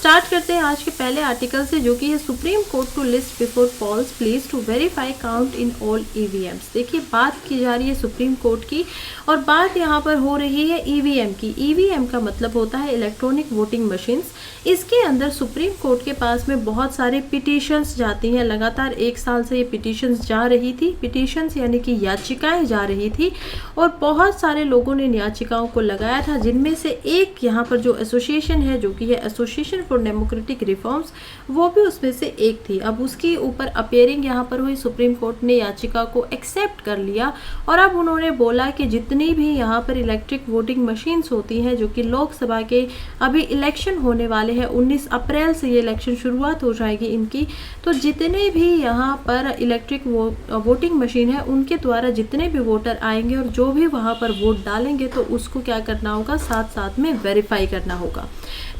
Start करते हैं आज के पहले आर्टिकल से, जो कि है supreme court to list before polls pleas to verify count in all EVMs. देखिए बात की जा रही है सुप्रीम कोर्ट की, और बात यहाँ पर हो रही है ईवीएम की। ईवीएम का मतलब होता है इलेक्ट्रॉनिक वोटिंग मशीन्स। इसके अंदर सुप्रीम कोर्ट के पास में बहुत सारे पिटीशंस जाती हैं, लगातार 1 साल से ये पिटीशंस जा रही थी। पिटीशंस यानी कि याचिकाएं जा रही थी, और बहुत सारे लोगों ने इन याचिकाओं को लगाया था, जिनमें से एक यहाँ पर जो एसोसिएशन है, जो कि है एसोसिएशन फॉर डेमोक्रेटिक रिफॉर्म्स, वो भी उसमें से एक थी। अब उसके ऊपर अपेयरिंग यहाँ पर हुई, सुप्रीम कोर्ट ने याचिका को एक्सेप्ट कर लिया, और अब उन्होंने बोला कि जितनी भी यहाँ पर इलेक्ट्रिक वोटिंग मशीन्स होती हैं, जो कि लोकसभा के अभी इलेक्शन होने वाले हैं, 19 अप्रैल से ये इलेक्शन शुरुआत हो जाएगी इनकी, तो जितने भी यहाँ पर इलेक्ट्रिक वोटिंग मशीन है, उनके द्वारा जितने भी वोटर आएंगे और जो भी वहाँ पर वोट डालेंगे, तो उसको क्या करना होगा, साथ साथ में वेरीफाई करना होगा।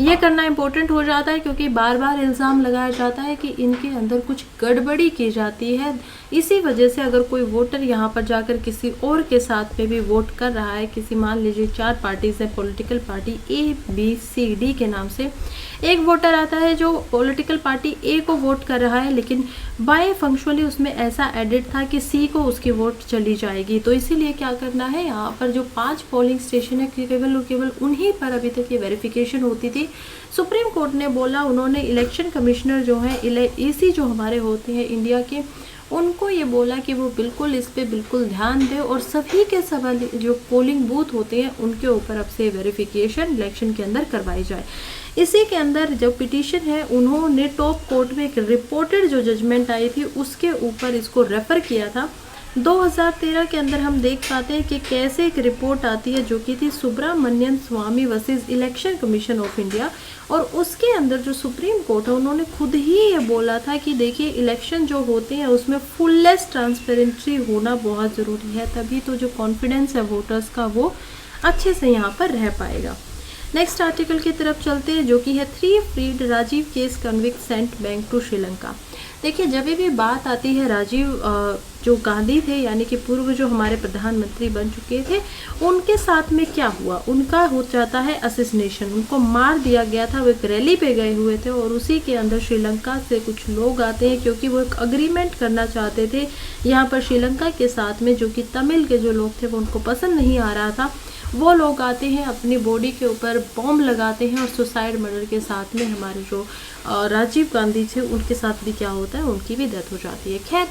ये करना इंपॉर्टेंट हो जाता है, क्योंकि बार बार इल्ज़ाम लगाया जाता है कि इनके अंदर कुछ गड़बड़ी की जाती है। इसी वजह से अगर कोई वोटर यहाँ पर जाकर किसी और के साथ में भी वोट कर रहा है, किसी मान लीजिए 4 पार्टीज है, पॉलिटिकल पार्टी ABCD के नाम से, एक वोटर आता है जो पॉलिटिकल पार्टी A को वोट कर रहा है, लेकिन बाय फंक्शुअली उसमें ऐसा एडिट था कि C को उसकी वोट चली जाएगी। तो इसीलिए क्या करना है, यहाँ पर जो 5 पोलिंग स्टेशन है, केवल और केवल उन्हीं पर अभी तक ये वेरिफिकेशन होती थी। सुप्रीम कोर्ट ने बोला, उन्होंने इलेक्शन कमिश्नर जो है, EC जो हमारे होते हैं इंडिया के, उनको ये बोला कि वो बिल्कुल इस पे बिल्कुल ध्यान दे, और सभी के सवाल जो पोलिंग बूथ होते हैं उनके ऊपर अब से वेरिफिकेशन इलेक्शन के अंदर करवाई जाए। इसी के अंदर जो पिटीशन है, उन्होंने टॉप कोर्ट में एक रिपोर्टेड जो जजमेंट आई थी, उसके ऊपर इसको रेफर किया था। 2013 के अंदर हम देख पाते हैं कि कैसे एक रिपोर्ट आती है, जो कि थी Subramanian Swamy versus election commission of India, और उसके अंदर जो सुप्रीम कोर्ट है, उन्होंने खुद ही ये बोला था कि देखिए इलेक्शन जो होते हैं उसमें फुलेस्ट ट्रांसपेरेंसी होना बहुत ज़रूरी है, तभी तो जो कॉन्फिडेंस है वोटर्स का वो अच्छे से यहाँ पर रह पाएगा। नेक्स्ट आर्टिकल की तरफ चलते हैं, जो कि है 3 freed Rajiv case convict sent back to Sri Lanka. देखिए जब भी बात आती है, राजीव जो गांधी थे, यानी कि पूर्व जो हमारे प्रधानमंत्री बन चुके थे, उनके साथ में क्या हुआ, उनका हो जाता है असैसिनेशन, उनको मार दिया गया था। वो एक रैली पे गए हुए थे, और उसी के अंदर श्रीलंका से कुछ लोग आते हैं, क्योंकि वो एक अग्रीमेंट करना चाहते थे यहाँ पर श्रीलंका के साथ में, जो कि तमिल के जो लोग थे वो उनको पसंद नहीं आ रहा था। वो लोग आते हैं, अपनी बॉडी के ऊपर बॉम्ब लगाते हैं, और सुसाइड मर्डर के साथ में हमारे जो राजीव गांधी थे, उनके साथ भी क्या होता है, उनकी भी डेथ हो जाती है। खैर,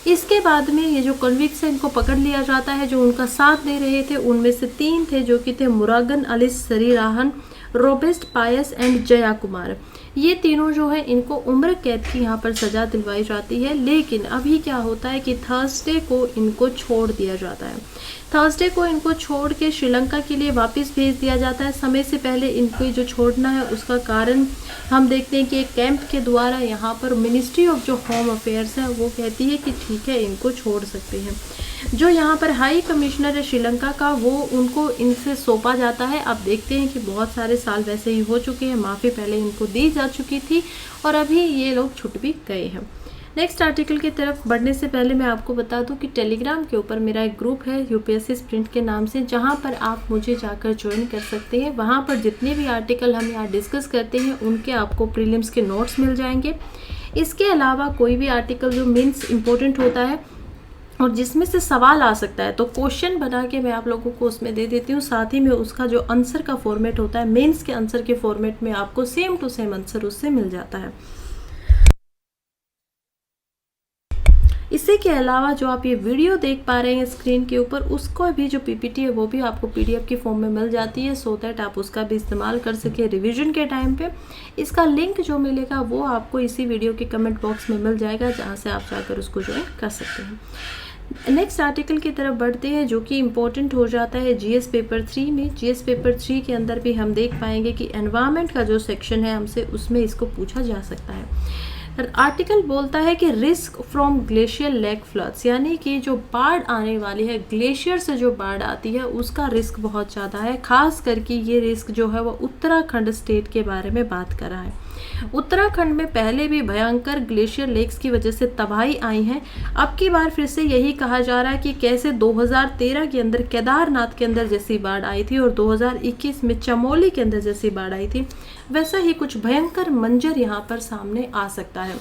इसके बाद में ये जो कन्विक्ट्स है, इनको पकड़ लिया जाता है। जो उनका साथ दे रहे थे, उनमें से 3 थे, जो कि थे मुरागन अली सरीराहन, रोबेस्ट पायस एंड जया कुमार। ये तीनों जो है, इनको उम्र कैद की यहाँ पर सज़ा दिलवाई जाती है। लेकिन अभी क्या होता है कि थर्सडे को इनको छोड़ दिया जाता है। थर्सडे को इनको छोड़ के श्रीलंका के लिए वापस भेज दिया जाता है। समय से पहले इनको जो छोड़ना है, उसका कारण हम देखते हैं कि एक कैंप के द्वारा यहाँ पर मिनिस्ट्री ऑफ जो होम अफेयर्स है, वो कहती है कि ठीक है, इनको छोड़ सकते हैं। जो यहाँ पर हाई कमिश्नर है श्रीलंका का, वो उनको इनसे सौंपा जाता है। अब देखते हैं कि बहुत सारे साल वैसे ही हो चुके हैं, माफ़ी पहले इनको दी जा चुकी थी, और अभी ये लोग छूट भी गए हैं। नेक्स्ट आर्टिकल की तरफ बढ़ने से पहले मैं आपको बता दूं कि टेलीग्राम के ऊपर मेरा एक ग्रुप है UPSC स्प्रिंट के नाम से, जहां पर आप मुझे जाकर ज्वाइन कर सकते हैं। वहां पर जितने भी आर्टिकल हम यहाँ डिस्कस करते हैं, उनके आपको प्रीलिम्स के नोट्स मिल जाएंगे। इसके अलावा कोई भी आर्टिकल जो मीन्स इम्पोर्टेंट होता है और जिसमें से सवाल आ सकता है, तो क्वेश्चन बना के मैं आप लोगों को उसमें दे देती हूँ। साथ ही में उसका जो आंसर का फॉर्मेट होता है, मेंस के आंसर के फॉर्मेट में आपको सेम टू सेम आंसर उससे मिल जाता है। इसी के अलावा जो आप ये वीडियो देख पा रहे हैं स्क्रीन के ऊपर, उसको भी जो PPT है, वो भी आपको PDF की फॉर्म में मिल जाती है, सो दैट आप उसका भी इस्तेमाल कर सके रिवीजन के टाइम पे। इसका लिंक जो मिलेगा वो आपको इसी वीडियो के कमेंट बॉक्स में मिल जाएगा, जहाँ से आप जाकर उसको ज्वाइन कर सकते हैं। नेक्स्ट आर्टिकल की तरफ बढ़ते हैं, जो कि इम्पोर्टेंट हो जाता है GS पेपर 3 में। GS पेपर 3 के अंदर भी हम देख पाएंगे कि एनवायरनमेंट का जो सेक्शन है हमसे, उसमें इसको पूछा जा सकता है। आर्टिकल बोलता है कि risk from glacier lake floods, यानी कि जो बाढ़ आने वाली है, ग्लेशियर से जो बाढ़ आती है, उसका रिस्क बहुत ज़्यादा है। खास करके ये रिस्क जो है वो उत्तराखंड स्टेट के बारे में बात कर रहा है। उत्तराखंड में पहले भी भयंकर ग्लेशियर लेक्स की वजह से तबाही आई है। अब की बार फिर से यही कहा जा रहा है कि कैसे 2013 के अंदर केदारनाथ के अंदर जैसी बाढ़ आई थी, और 2021 में चमोली के अंदर जैसी बाढ़ आई थी, वैसा ही कुछ भयंकर मंजर यहाँ पर सामने आ सकता है।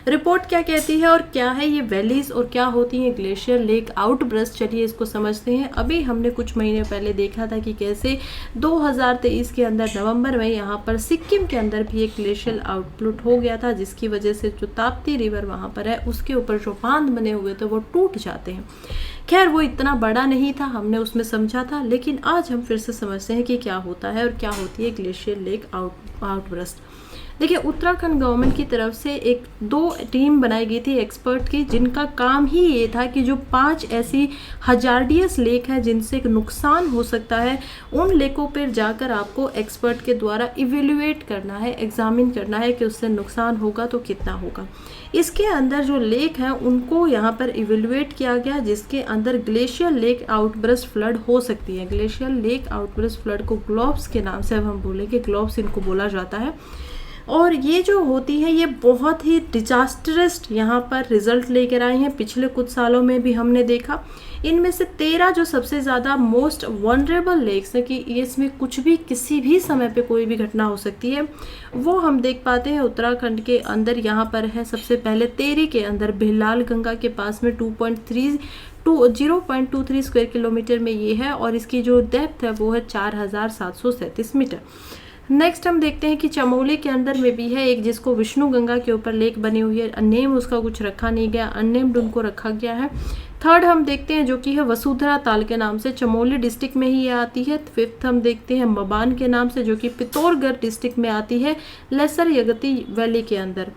रिपोर्ट क्या कहती है और क्या है ये वैलीज और क्या होती है ग्लेशियर लेक आउटबर्स्ट, चलिए इसको समझते हैं। अभी हमने कुछ महीने पहले देखा था कि कैसे 2023 के अंदर नवंबर में यहाँ पर सिक्किम के अंदर भी एक ग्लेशियर आउटब्लूट हो गया था, जिसकी वजह से जो ताप्ती रिवर वहाँ पर है उसके ऊपर जो बांध बने हुए थे वो टूट जाते हैं। खैर वो इतना बड़ा नहीं था, हमने उसमें समझा था, लेकिन आज हम फिर से समझते हैं कि क्या होता है और क्या होती है ग्लेशियर लेक आउटबर्स्ट। देखिए, उत्तराखंड गवर्नमेंट की तरफ से एक 2 टीम बनाई गई थी एक्सपर्ट की, जिनका काम ही ये था कि जो 5 ऐसी हजारडियस लेक है जिनसे नुकसान हो सकता है, उन लेकों पर जाकर आपको एक्सपर्ट के द्वारा इवेल्युएट करना है, एग्जामिन करना है कि उससे नुकसान होगा तो कितना होगा। इसके अंदर जो लेक है उनको यहाँ पर इवेल्युएट किया गया, जिसके अंदर ग्लेशियर लेक आउटबर्स्ट फ्लड हो सकती है। ग्लेशियर लेक आउटबर्स्ट फ्लड को ग्लोब्स के नाम से अब हम बोलेंगे, ग्लोब्स इनको बोला जाता है। और ये जो होती है ये बहुत ही डिजास्टरस यहाँ पर रिजल्ट लेकर आई हैं। पिछले कुछ सालों में भी हमने देखा, इनमें से 13 जो सबसे ज़्यादा मोस्ट वनरेबल लेक्स है कि इसमें कुछ भी किसी भी समय पे कोई भी घटना हो सकती है, वो हम देख पाते हैं उत्तराखंड के अंदर। यहाँ पर है सबसे पहले टेहरी के अंदर भिलाल गंगा के पास में 0.23 स्क्वायर किलोमीटर में ये है, और इसकी जो डेप्थ है वो है 4737 मीटर। नेक्स्ट हम देखते हैं कि चमोली के अंदर में भी है एक, जिसको विष्णु गंगा के ऊपर लेक बनी हुई है। नेम उसका कुछ रखा नहीं गया, अननेम्ड उनको रखा गया है। थर्ड हम देखते हैं जो कि है वसुधरा ताल के नाम से, चमोली डिस्ट्रिक्ट में ही ये आती है। फिफ्थ हम देखते हैं मबान के नाम से, जो कि पिथौरागढ़ डिस्ट्रिक्ट में आती है, लेसर यगती वैली के अंदर।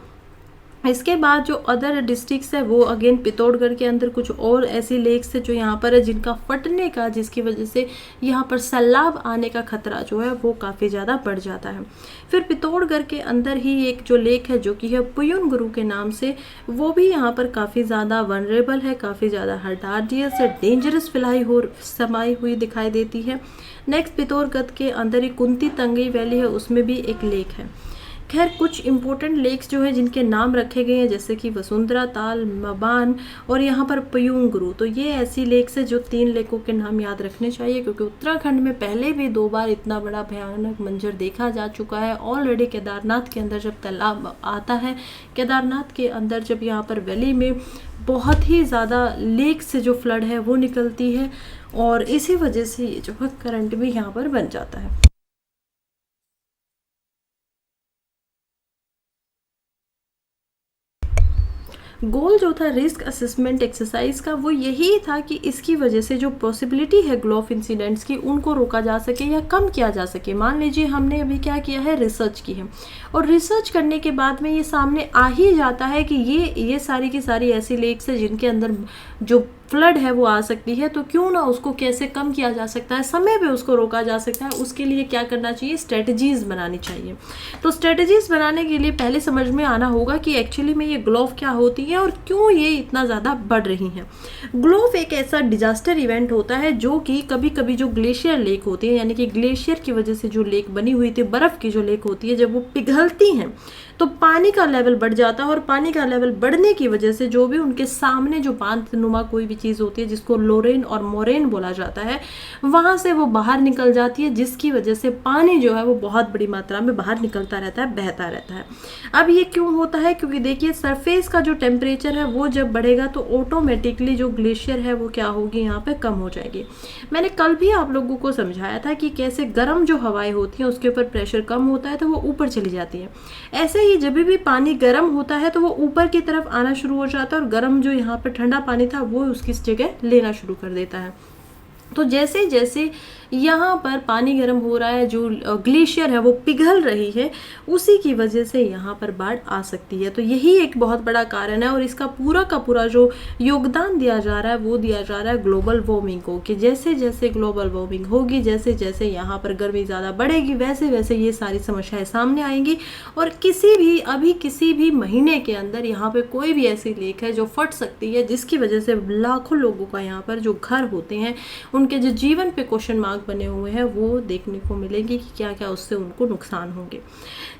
इसके बाद जो अदर डिस्ट्रिक्ट्स है वो अगेन पिथौरागढ़ के अंदर कुछ और ऐसी लेक्स है जो यहाँ पर है, जिनका फटने का, जिसकी वजह से यहाँ पर सैलाब आने का खतरा जो है वो काफ़ी ज़्यादा बढ़ जाता है। फिर पिथौरागढ़ के अंदर ही एक जो लेक है जो कि है पुयुन गुरु के नाम से, वो भी यहाँ पर काफ़ी ज़्यादा वनरेबल है, काफ़ी ज़्यादा हजार्डियस है, डेंजरस समाई हुई दिखाई देती है। नेक्स्ट पिथौरागढ़ के अंदर ही कुंती तंगई वैली है, उसमें भी एक लेक है। खैर कुछ इंपॉर्टेंट लेक्स जो है जिनके नाम रखे गए हैं, जैसे कि वसुंधरा ताल, मबान और यहाँ पर पयुंग गुरु, तो ये ऐसी लेक्स है जो 3 लेकों के नाम याद रखने चाहिए, क्योंकि उत्तराखंड में पहले भी 2 बार इतना बड़ा भयानक मंजर देखा जा चुका है। ऑलरेडी केदारनाथ के अंदर जब तालाब आता है, केदारनाथ के अंदर जब यहाँ पर वैली में बहुत ही ज़्यादा लेक से जो फ्लड है वो निकलती है, और इसी वजह से ये जो है करंट भी यहाँ पर बन जाता है। गोल जो था रिस्क असेसमेंट एक्सरसाइज का, वो यही था कि इसकी वजह से जो पॉसिबिलिटी है ग्लोव इंसिडेंट्स की, उनको रोका जा सके या कम किया जा सके। मान लीजिए हमने अभी क्या किया है, रिसर्च की है, और रिसर्च करने के बाद में ये सामने आ ही जाता है कि ये सारी की सारी ऐसी लेक्स है जिनके अंदर जो फ्लड है वो आ सकती है, तो क्यों ना उसको कैसे कम किया जा सकता है, समय पे उसको रोका जा सकता है। उसके लिए क्या करना चाहिए, स्ट्रेटजीज बनानी चाहिए। तो स्ट्रेटजीज बनाने के लिए पहले समझ में आना होगा कि एक्चुअली में ये ग्लोव क्या होती है और क्यों ये इतना ज़्यादा बढ़ रही हैं। ग्लोव एक ऐसा डिजास्टर इवेंट होता है जो कि कभी कभी जो ग्लेशियर लेक होती है, यानी कि ग्लेशियर की वजह से जो लेक बनी हुई थी, बर्फ़ की जो लेक होती है, जब वो पिघलती हैं तो पानी का लेवल बढ़ जाता है, और पानी का लेवल बढ़ने की वजह से जो भी उनके सामने जो बांधनुमा कोई भी चीज़ होती है, जिसको लोरेन और मोरेन बोला जाता है, वहाँ से वो बाहर निकल जाती है, जिसकी वजह से पानी जो है वो बहुत बड़ी मात्रा में बाहर निकलता रहता है, बहता रहता है। अब ये क्यों होता है, क्योंकि देखिए सरफेस का जो टेम्परेचर है वो जब बढ़ेगा तो ऑटोमेटिकली जो ग्लेशियर है वो क्या होगी, यहाँ पे कम हो जाएगी। मैंने कल भी आप लोगों को समझाया था कि कैसे गर्म जो हवाएं होती हैं उसके ऊपर प्रेशर कम होता है तो वो ऊपर चली जाती है। ऐसे ही जब भी पानी गर्म होता है तो वो ऊपर की तरफ आना शुरू हो जाता है, और गर्म जो यहाँ पर ठंडा पानी था वो उसकी जगह लेना शुरू कर देता है। तो जैसे जैसे यहाँ पर पानी गर्म हो रहा है, जो ग्लेशियर है वो पिघल रही है, उसी की वजह से यहाँ पर बाढ़ आ सकती है। तो यही एक बहुत बड़ा कारण है, और इसका पूरा का पूरा जो योगदान दिया जा रहा है वो दिया जा रहा है ग्लोबल वार्मिंग को, कि जैसे जैसे ग्लोबल वार्मिंग होगी, जैसे जैसे यहाँ पर गर्मी ज़्यादा बढ़ेगी, वैसे वैसे ये सारी समस्याएं सामने आएंगी। और किसी भी महीने के अंदर यहाँ पर कोई भी ऐसी लेक है जो फट सकती है, जिसकी वजह से लाखों लोगों का यहाँ पर जो घर होते हैं उनके जो जीवन पे क्वेश्चन मार्क दाग बने हुए हैं वो देखने को मिलेंगे कि क्या क्या उससे उनको नुकसान होंगे।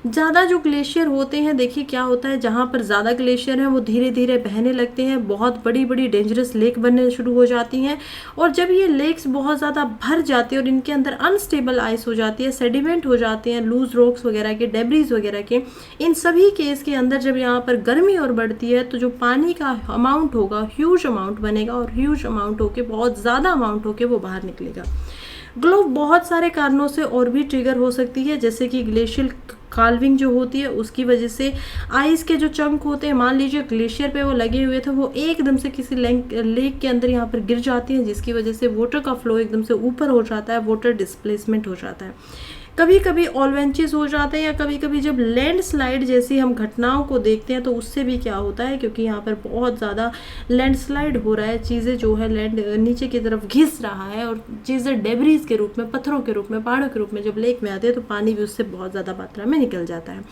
ज़्यादा जो ग्लेशियर होते हैं, देखिए क्या होता है, जहाँ पर ज़्यादा ग्लेशियर हैं वो धीरे धीरे बहने लगते हैं, बहुत बड़ी बड़ी डेंजरस लेक बनने शुरू हो जाती हैं। और जब ये लेक्स बहुत ज़्यादा भर जाती है और इनके अंदर अनस्टेबल आइस हो जाती है, सेडिमेंट हो जाते हैं, लूज रॉक्स वगैरह के, डेब्रीज वगैरह के, इन सभी केस के अंदर जब यहाँ पर गर्मी और बढ़ती है तो जो पानी का अमाउंट होगा ह्यूज अमाउंट बनेगा और ह्यूज अमाउंट होके, बहुत ज़्यादा अमाउंट होके वो बाहर निकलेगा। ग्लो बहुत सारे कारणों से और भी ट्रिगर हो सकती है, जैसे कि ग्लेशियल काल्विंग जो होती है उसकी वजह से आइस के जो चंक होते हैं, मान लीजिए ग्लेशियर पे वो लगे हुए थे, वो एकदम से किसी लेक के अंदर यहाँ पर गिर जाती हैं, जिसकी वजह से वाटर का फ्लो एकदम से ऊपर हो जाता है, वाटर डिस्प्लेसमेंट हो जाता है। कभी कभी ऑलवेंचेस हो जाते हैं, या कभी कभी जब लैंडस्लाइड जैसी हम घटनाओं को देखते हैं तो उससे भी क्या होता है, क्योंकि यहाँ पर बहुत ज़्यादा लैंडस्लाइड हो रहा है, चीज़ें जो है लैंड नीचे की तरफ घिस रहा है और चीज़ें डेब्रीज के रूप में, पत्थरों के रूप में, पहाड़ों के रूप में जब लेक में आते हैं तो पानी भी उससे बहुत ज़्यादा मात्रा में निकल जाता है।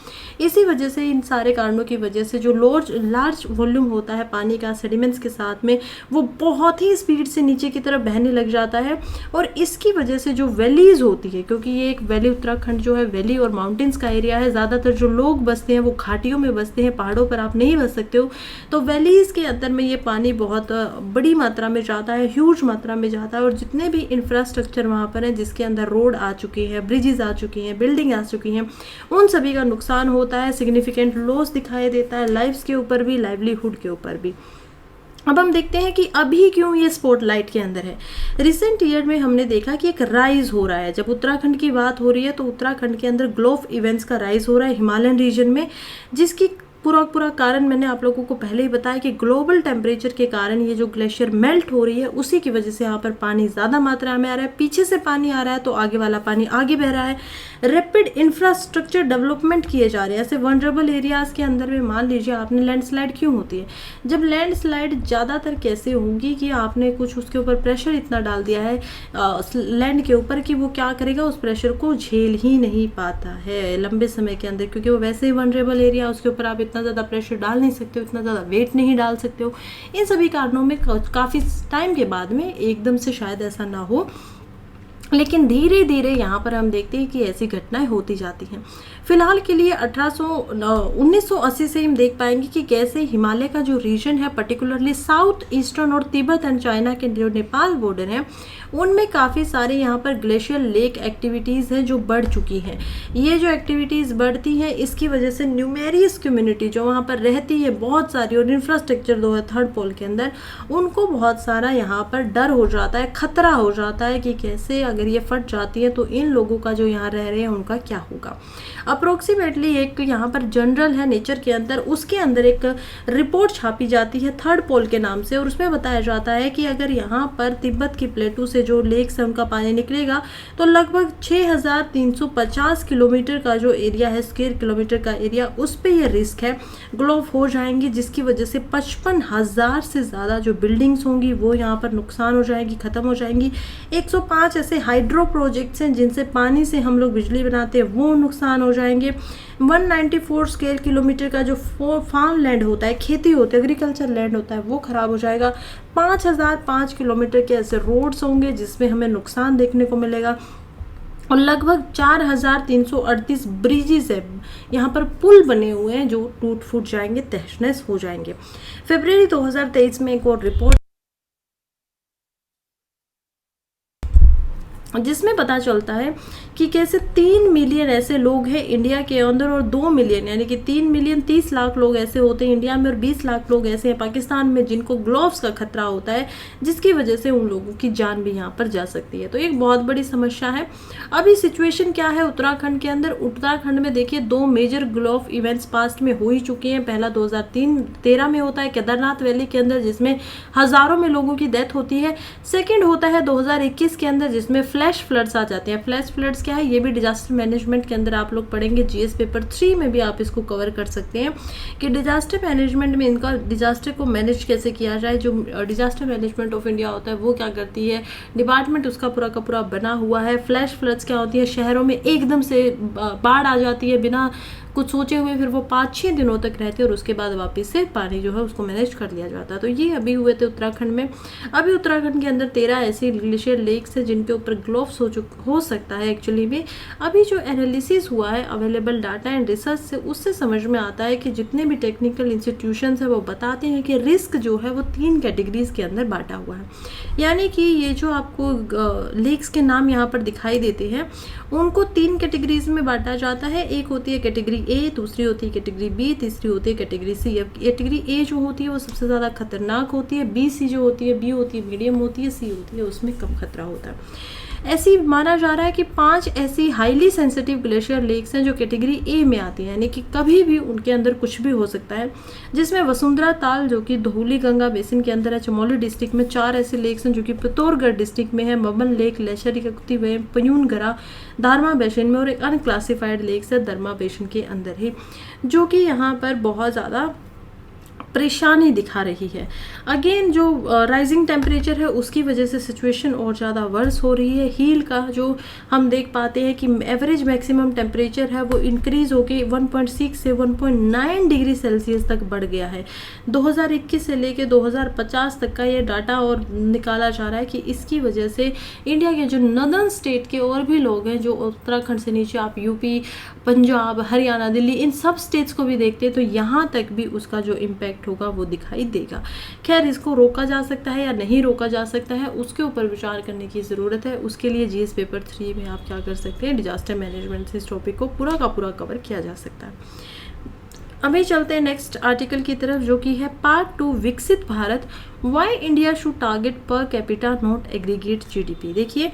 इसी वजह से, इन सारे कारणों की वजह से जो लार्ज वॉल्यूम होता है पानी का सेडिमेंट्स के साथ में, वो बहुत ही स्पीड से नीचे की तरफ बहने लग जाता है। और इसकी वजह से जो वैलीज होती है, क्योंकि ये एक वैली, उत्तराखंड जो है वैली और माउंटेन्स का एरिया है, ज़्यादातर जो लोग बसते हैं वो घाटियों में बसते हैं, पहाड़ों पर आप नहीं बस सकते हो, तो वैलीज़ के अंदर में ये पानी बहुत बड़ी मात्रा में जाता है, ह्यूज मात्रा में जाता है। और जितने भी इंफ्रास्ट्रक्चर वहाँ पर हैं, जिसके अंदर रोड आ चुकी है, ब्रिजेज आ चुकी हैं, बिल्डिंग आ चुकी हैं, उन सभी का नुकसान होता है, सिग्निफिकेंट लॉस दिखाई देता है, लाइफ्स के ऊपर भी, लाइवलीहुड के ऊपर भी। अब हम देखते हैं कि अभी क्यों ये स्पॉटलाइट के अंदर है। रिसेंट ईयर में हमने देखा कि एक राइज हो रहा है, जब उत्तराखंड की बात हो रही है तो उत्तराखंड के अंदर ग्लोफ इवेंट्स का राइज हो रहा है हिमालयन रीजन में, जिसकी पूरा कारण मैंने आप लोगों को पहले ही बताया कि ग्लोबल टेम्परेचर के कारण ये जो ग्लेशियर मेल्ट हो रही है, उसी की वजह से यहाँ पर पानी ज़्यादा मात्रा में आ रहा है, पीछे से पानी आ रहा है तो आगे वाला पानी आगे बह रहा है। रैपिड इंफ्रास्ट्रक्चर डेवलपमेंट किए जा रहे हैं ऐसे वनरेबल एरियाज़ के अंदर में। मान लीजिए आपने लैंडस्लाइड क्यों होती है, जब लैंडस्लाइड ज़्यादातर कैसे होंगी कि आपने कुछ उसके ऊपर प्रेशर इतना डाल दिया है लैंड के ऊपर कि वो क्या करेगा, उस प्रेशर को झेल ही नहीं पाता है लंबे समय के अंदर, क्योंकि वो वैसे ही वनरेबल एरिया, उसके ऊपर आप इतना ज़्यादा प्रेशर डाल नहीं सकते हो, इतना ज़्यादा वेट नहीं डाल सकते हो। इन सभी कारणों में काफ़ी टाइम के बाद में एकदम से शायद ऐसा ना हो, लेकिन धीरे धीरे यहाँ पर हम देखते हैं कि ऐसी घटनाएं होती जाती हैं। फिलहाल के लिए 1980 से हम देख पाएंगे कि कैसे हिमालय का जो रीजन है, पर्टिकुलरली साउथ ईस्टर्न और तिब्बत एंड चाइना के जो नेपाल बॉर्डर है, उनमें काफ़ी सारे यहाँ पर ग्लेशियर लेक एक्टिविटीज़ हैं जो बढ़ चुकी हैं। ये जो एक्टिविटीज़ बढ़ती हैं, इसकी वजह से न्यूमेरियस कम्युनिटी जो वहाँ पर रहती है बहुत सारी, और इंफ्रास्ट्रक्चर जो है थर्ड पोल के अंदर, उनको बहुत सारा यहाँ पर डर हो जाता है, खतरा हो जाता है कि कैसे अगर ये फट जाती है तो इन लोगों का जो यहाँ रह रहे हैं उनका क्या होगा। अप्रोक्सीमेटली एक यहाँ पर जनरल है नेचर के अंदर, उसके अंदर एक रिपोर्ट छापी जाती है थर्ड पोल के नाम से, और उसमें बताया जाता है कि अगर यहाँ पर तिब्बत की प्लेटू से जो लेक से उनका पानी निकलेगा तो लगभग 6350 किलोमीटर का जो एरिया है, स्क्वायर किलोमीटर का एरिया, उस पर यह रिस्क है ग्लोफ हो जाएंगी, जिसकी वजह से 55,000 से ज़्यादा जो बिल्डिंग्स होंगी वो यहाँ पर नुकसान हो जाएगी, ख़त्म हो जाएंगी। 105 ऐसे हाइड्रो प्रोजेक्ट्स हैं जिनसे पानी से हम लोग बिजली बनाते हैं, वो नुकसान हो जाएंगे। 194 स्क्वायर किलोमीटर का जो फार्म लैंड होता है, खेती होती है, एग्रीकल्चर लैंड होता है, वो खराब हो जाएगा। 5005 किलोमीटर के ऐसे रोड्स होंगे जिसमें हमें नुकसान देखने को मिलेगा, और लगभग 4338 ब्रिजेस है, यहाँ पर पुल बने हुए हैं जो टूट फूट जाएंगे, तहस नहस हो जाएंगे। फरवरी 2023 में एक और रिपोर्ट जिसमें पता चलता है कि कैसे 3 मिलियन ऐसे लोग हैं इंडिया के अंदर, और 2 मिलियन यानी कि 3 मिलियन 30 लाख लोग ऐसे होते हैं इंडिया में, और 20 लाख लोग ऐसे हैं पाकिस्तान में जिनको ग्लोव्स का खतरा होता है, जिसकी वजह से उन लोगों की जान भी यहाँ पर जा सकती है। तो एक बहुत बड़ी समस्या है। अभी सिचुएशन क्या है उत्तराखंड के अंदर? उत्तराखंड में देखिए 2 मेजर ग्लोव इवेंट्स पास्ट में हो ही चुके हैं। पहला 2013 में होता है केदारनाथ वैली के अंदर, जिसमें हज़ारों में लोगों की डेथ होती है। सेकेंड होता है 2021 के अंदर, जिसमें फ्लैश फ्लड्स आ जाते हैं। फ्लैश फ्लड्स क्या है, ये भी डिजास्टर मैनेजमेंट के अंदर आप लोग पढ़ेंगे, जीएस पेपर 3 में भी आप इसको कवर कर सकते हैं कि डिजास्टर मैनेजमेंट में इनका डिजास्टर को मैनेज कैसे किया जाए। जो डिजास्टर मैनेजमेंट ऑफ इंडिया होता है वो क्या करती है, डिपार्टमेंट उसका पूरा का पूरा बना हुआ है। फ्लैश फ्लड्स क्या होती है, शहरों में एकदम से बाढ़ आ जाती है बिना कुछ सोचे हुए फिर वो 5-6 दिनों तक रहते और उसके बाद वापस से पानी जो है उसको मैनेज कर लिया जाता है। तो ये अभी हुए थे उत्तराखंड में। अभी उत्तराखंड के अंदर 13 ऐसी ग्लेशियर लेक्स हैं जिनके ऊपर ग्लोव्स हो सकता है एक्चुअली में। अभी जो एनालिसिस हुआ है अवेलेबल डाटा एंड रिसर्च से, उससे समझ में आता है कि जितने भी टेक्निकल इंस्टीट्यूशंस हैं वो बताते हैं कि रिस्क जो है वो 3 कैटेगरीज के अंदर बांटा हुआ है। यानी कि ये जो आपको लेक्स के नाम यहाँ पर दिखाई देते हैं उनको 3 कैटेगरीज में बांटा जाता है। एक होती है कैटेगरी ए, दूसरी होती है कैटेगरी बी, तीसरी होती है कैटेगरी सी। अब कैटेगरी ए जो होती है वो सबसे ज़्यादा खतरनाक होती है, बी सी जो होती है, बी होती है मीडियम होती है, सी होती है उसमें कम खतरा होता है। ऐसी माना जा रहा है कि 5 ऐसी हाईली सेंसिटिव ग्लेशियर लेक्स हैं जो कैटेगरी ए में आती हैं, यानी कि कभी भी उनके अंदर कुछ भी हो सकता है, जिसमें वसुंधरा ताल जो कि धौली गंगा बेसिन के अंदर है, चमोली डिस्ट्रिक्ट में 4 ऐसे लेक्स हैं जो कि पिथौरगढ़ डिस्ट्रिक्ट में है, मबन लेक, लेशरी कक्ति वे, पयूनगरा, दारमा बेसिन में, और एक अनक्लासिफाइड लेक्स है दरमा बेसिन के अंदर ही, जो कि यहाँ पर बहुत ज़्यादा परेशानी दिखा रही है। अगेन जो राइजिंग टेम्परेचर है उसकी वजह से सिचुएशन और ज़्यादा वर्स हो रही है। हील का जो हम देख पाते हैं कि एवरेज मैक्सिमम टेम्परेचर है वो इंक्रीज होके 1.6 से 1.9 डिग्री सेल्सियस तक बढ़ गया है 2021 से लेके 2050 तक का ये डाटा, और निकाला जा रहा है कि इसकी वजह से इंडिया के जो नदर्न स्टेट के और भी लोग हैं, जो उत्तराखंड से नीचे आप यूपी, पंजाब, हरियाणा, दिल्ली, इन सब स्टेट्स को भी देखते हैं तो यहाँ तक भी उसका जो इम्पैक्ट होगा वो दिखाई देगा। खैर, इसको रोका जा सकता है या नहीं रोका जा सकता है उसके ऊपर विचार करने की ज़रूरत है। उसके लिए जीएस पेपर 3 में आप क्या कर सकते हैं, डिजास्टर मैनेजमेंट से इस टॉपिक को पूरा का पूरा कवर किया जा सकता है। अभी चलते हैं नेक्स्ट आर्टिकल की तरफ, जो कि है पार्ट 2, विकसित Bharat, why India should target per capita not aggregate GDP. देखिए,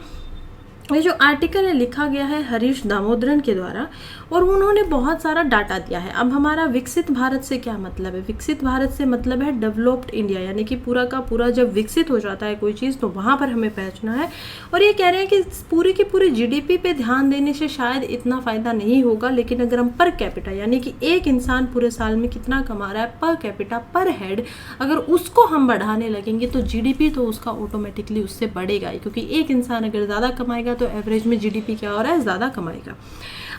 ये जो आर्टिकल है लिखा गया है हरीश दामोदरन के द्वारा, और उन्होंने बहुत सारा डाटा दिया है। अब हमारा विकसित भारत से क्या मतलब है? विकसित भारत से मतलब है डेवलप्ड इंडिया, यानी कि पूरा का पूरा जब विकसित हो जाता है कोई चीज़ तो वहाँ पर हमें पहुँचना है। और ये कह रहे हैं कि पूरी की पूरी जीडीपी पे ध्यान देने से शायद इतना फ़ायदा नहीं होगा, लेकिन अगर हम पर कैपिटा, यानी कि एक इंसान पूरे साल में कितना कमा रहा है पर कैपिटा, पर हेड, अगर उसको हम बढ़ाने लगेंगे तो जीडीपी तो उसका ऑटोमेटिकली उससे बढ़ेगा ही, क्योंकि एक इंसान अगर ज़्यादा कमाएगा तो एवरेज में जीडीपी क्या हो रहा है, ज़्यादा कमाएगा।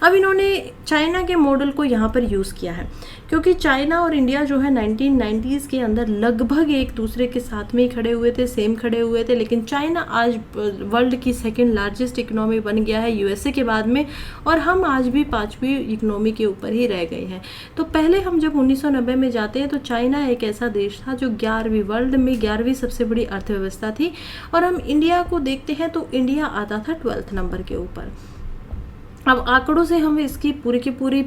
अब इन्होंने चाइना के मॉडल को यहाँ पर यूज़ किया है, क्योंकि चाइना और इंडिया जो है 1990s के अंदर लगभग एक दूसरे के साथ में ही खड़े हुए थे, सेम खड़े हुए थे, लेकिन चाइना आज वर्ल्ड की सेकंड लार्जेस्ट इकोनॉमी बन गया है यूएसए के बाद में, और हम आज भी 5वीं इकोनॉमी के ऊपर ही रह गए हैं। तो पहले हम जब 1990 में जाते हैं तो चाइना एक ऐसा देश था जो 11वीं वर्ल्ड में 11वीं सबसे बड़ी अर्थव्यवस्था थी, और हम इंडिया को देखते हैं तो इंडिया आता था 12th नंबर के ऊपर। अब आंकड़ों से हम इसकी पूरी की पूरी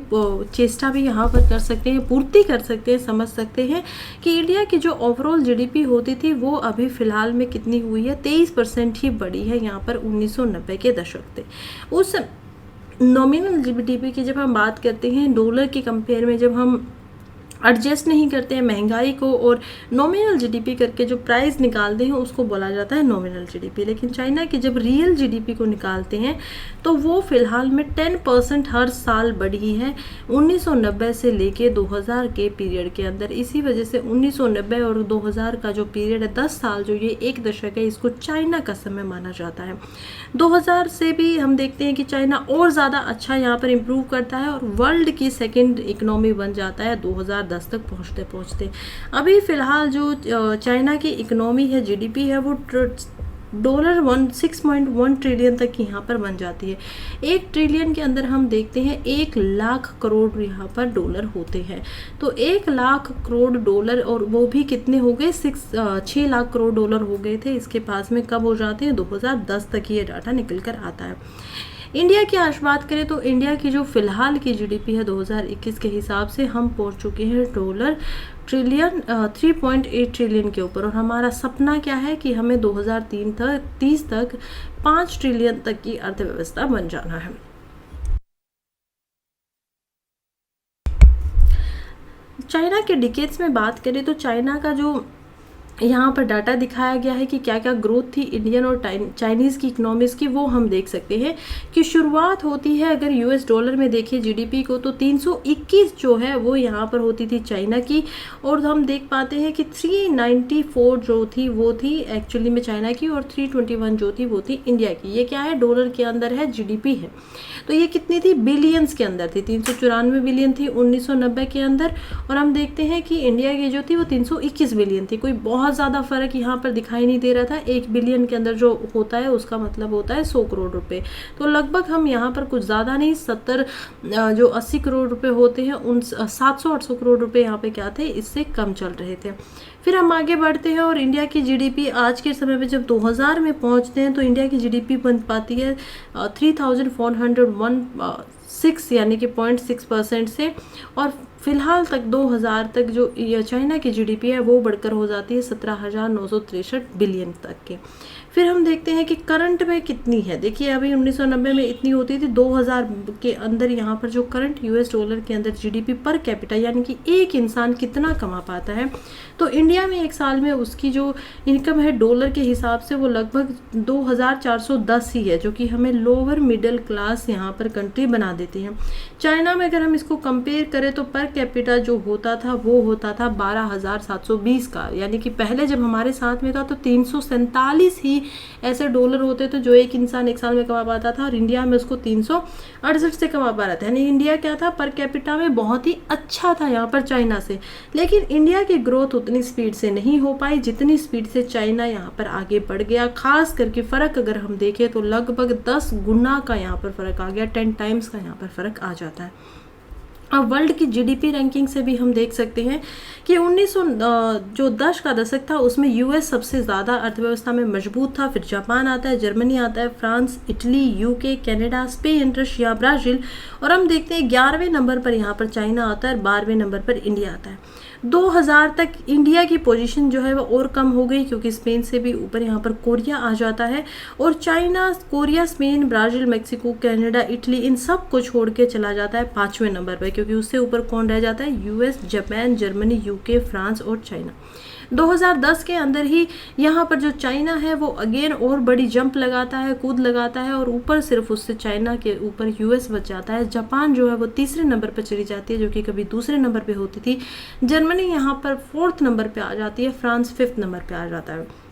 चेष्टा भी यहाँ पर कर सकते हैं, पूर्ति कर सकते हैं, समझ सकते हैं कि इंडिया की जो ओवरऑल जीडीपी होती थी वो अभी फ़िलहाल में कितनी हुई है, 23% ही बढ़ी है यहाँ पर 1990 के दशक से। उस नॉमिनल जीडीपी की जब हम बात करते हैं डॉलर के कंपेयर में, जब हम एडजस्ट नहीं करते हैं महंगाई को और नॉमिनल जीडीपी करके जो प्राइस निकालते हैं उसको बोला जाता है नॉमिनल जीडीपी। लेकिन चाइना की जब रियल जीडीपी को निकालते हैं तो वो फिलहाल में 10% हर साल बढ़ी है 1990 से लेके 2000 के पीरियड के अंदर। इसी वजह से 1990 और 2000 का जो पीरियड है, 10 साल, जो ये एक दशक है, इसको चाइना का समय माना जाता है। 2000 से भी हम देखते हैं कि चाइना और ज़्यादा अच्छा यहाँ पर इम्प्रूव करता है और वर्ल्ड की सेकेंड इकोनॉमी बन जाता है 2010 तक पहुँचते पहुँचते। अभी फ़िलहाल जो चाइना की इकोनॉमी है, जीडीपी है, वो $6.1 ट्रिलियन तक यहाँ पर बन जाती है। 1 ट्रिलियन के अंदर हम देखते हैं 1 लाख करोड़ यहाँ पर डॉलर होते हैं। तो 1 लाख करोड़ डॉलर, और वो भी कितने हो गए, 6 लाख करोड़ डॉलर हो गए थे इसके पास में, कब हो जाते हैं, 2010 तक ये डाटा निकल कर आता है। इंडिया की आज बात करें तो इंडिया की जो फिलहाल की जीडीपी है 2021 के हिसाब से हम पहुंच चुके हैं $3.8 ट्रिलियन के ऊपर, और हमारा सपना क्या है कि हमें 2030 तक 5 ट्रिलियन तक की अर्थव्यवस्था बन जाना है। चाइना के डिकेड्स में बात करें तो चाइना का जो यहाँ पर डाटा दिखाया गया है कि क्या क्या ग्रोथ थी इंडियन और चाइनीज़ की इकोनॉमीज़ की, वो हम देख सकते हैं कि शुरुआत होती है अगर यूएस डॉलर में देखें जीडीपी को तो 321 जो है वो यहाँ पर होती थी चाइना की, और हम देख पाते हैं कि 394 जो थी वो थी एक्चुअली में चाइना की, और 321 जो थी वो थी इंडिया की। ये क्या है, डॉलर के अंदर है, जीडीपी है। तो ये कितनी थी, बिलियंस के अंदर थी, 394 बिलियन थी 1990 के अंदर, और हम देखते हैं कि इंडिया की जो थी वो 321 बिलियन थी। कोई बहुत ज़्यादा फर्क यहाँ पर दिखाई नहीं दे रहा था। 1 बिलियन के अंदर जो होता है उसका मतलब होता है 100 करोड़ रुपए। तो लगभग हम यहाँ पर कुछ ज़्यादा नहीं, 70 जो 80 करोड़ रुपए होते हैं उन 700-800 करोड़ रुपए यहाँ पे क्या थे, इससे कम चल रहे थे। फिर हम आगे बढ़ते हैं और इंडिया की जीडीपी आज के समय में जब 2000 में पहुंचते हैं तो इंडिया की जीडीपी बन पाती है 3416 यानी कि 0.6% से, और फिलहाल तक 2000 तक जो चाइना की जीडीपी है वो बढ़कर हो जाती है 17,963 बिलियन तक के। फिर हम देखते हैं कि करंट में कितनी है। देखिए अभी 1990 में इतनी होती थी, 2000 के अंदर यहाँ पर जो करंट यूएस डॉलर के अंदर जीडीपी पर कैपिटा यानी कि एक इंसान कितना कमा पाता है, तो इंडिया में एक साल में उसकी जो इनकम है डॉलर के हिसाब से वो लगभग 2410 ही है, जो कि हमें लोअर मिडिल क्लास यहाँ पर कंट्री बना देती है। चाइना में अगर हम इसको कंपेयर करें तो पर कैपिटा जो होता था वो होता था 12,720 का, यानी कि पहले जब हमारे साथ में था तो 347 ही ऐसे डॉलर होते थे जो एक इंसान एक साल में कमा पाता था, और इंडिया में उसको 368 से कमा पा रहा था। यानी इंडिया क्या था, पर कैपिटा में बहुत ही अच्छा था यहाँ पर चाइना से। लेकिन इंडिया की ग्रोथ उतनी स्पीड से नहीं हो पाई जितनी स्पीड से चाइना यहाँ पर आगे बढ़ गया। खास करके फ़र्क अगर हम देखें तो लगभग 10 गुना का यहाँ पर फ़र्क आ गया, 10 टाइम्स का यहाँ पर फ़र्क आ जाता है। अब वर्ल्ड की जीडीपी रैंकिंग से भी हम देख सकते हैं कि 1910 का दशक था उसमें यूएस सबसे ज़्यादा अर्थव्यवस्था में मजबूत था, फिर जापान आता है, जर्मनी आता है, France, Italy, UK, Canada, Spain, Russia, Brazil, और हम देखते हैं 11वें नंबर पर यहाँ पर चाइना आता है, 12वें नंबर पर इंडिया आता है। 2000 तक इंडिया की पोजीशन जो है वो और कम हो गई क्योंकि स्पेन से भी ऊपर यहाँ पर कोरिया आ जाता है, और China, Korea, Spain, Brazil, Mexico, Canada, Italy इन सब को छोड़ के चला जाता है 5वें नंबर पर, क्योंकि उससे ऊपर कौन रह जाता है, US, Japan, Germany, UK, France और चाइना। 2010 के अंदर ही यहाँ पर जो चाइना है वो अगेन और बड़ी जंप लगाता है, कूद लगाता है, और ऊपर सिर्फ उससे चाइना के ऊपर यूएस बच जाता है। जापान जो है वो तीसरे नंबर पर चली जाती है जो कि कभी दूसरे नंबर पे होती थी। जर्मनी यहाँ पर 4th नंबर पे आ जाती है, फ्रांस 5th नंबर पे आ जाता है।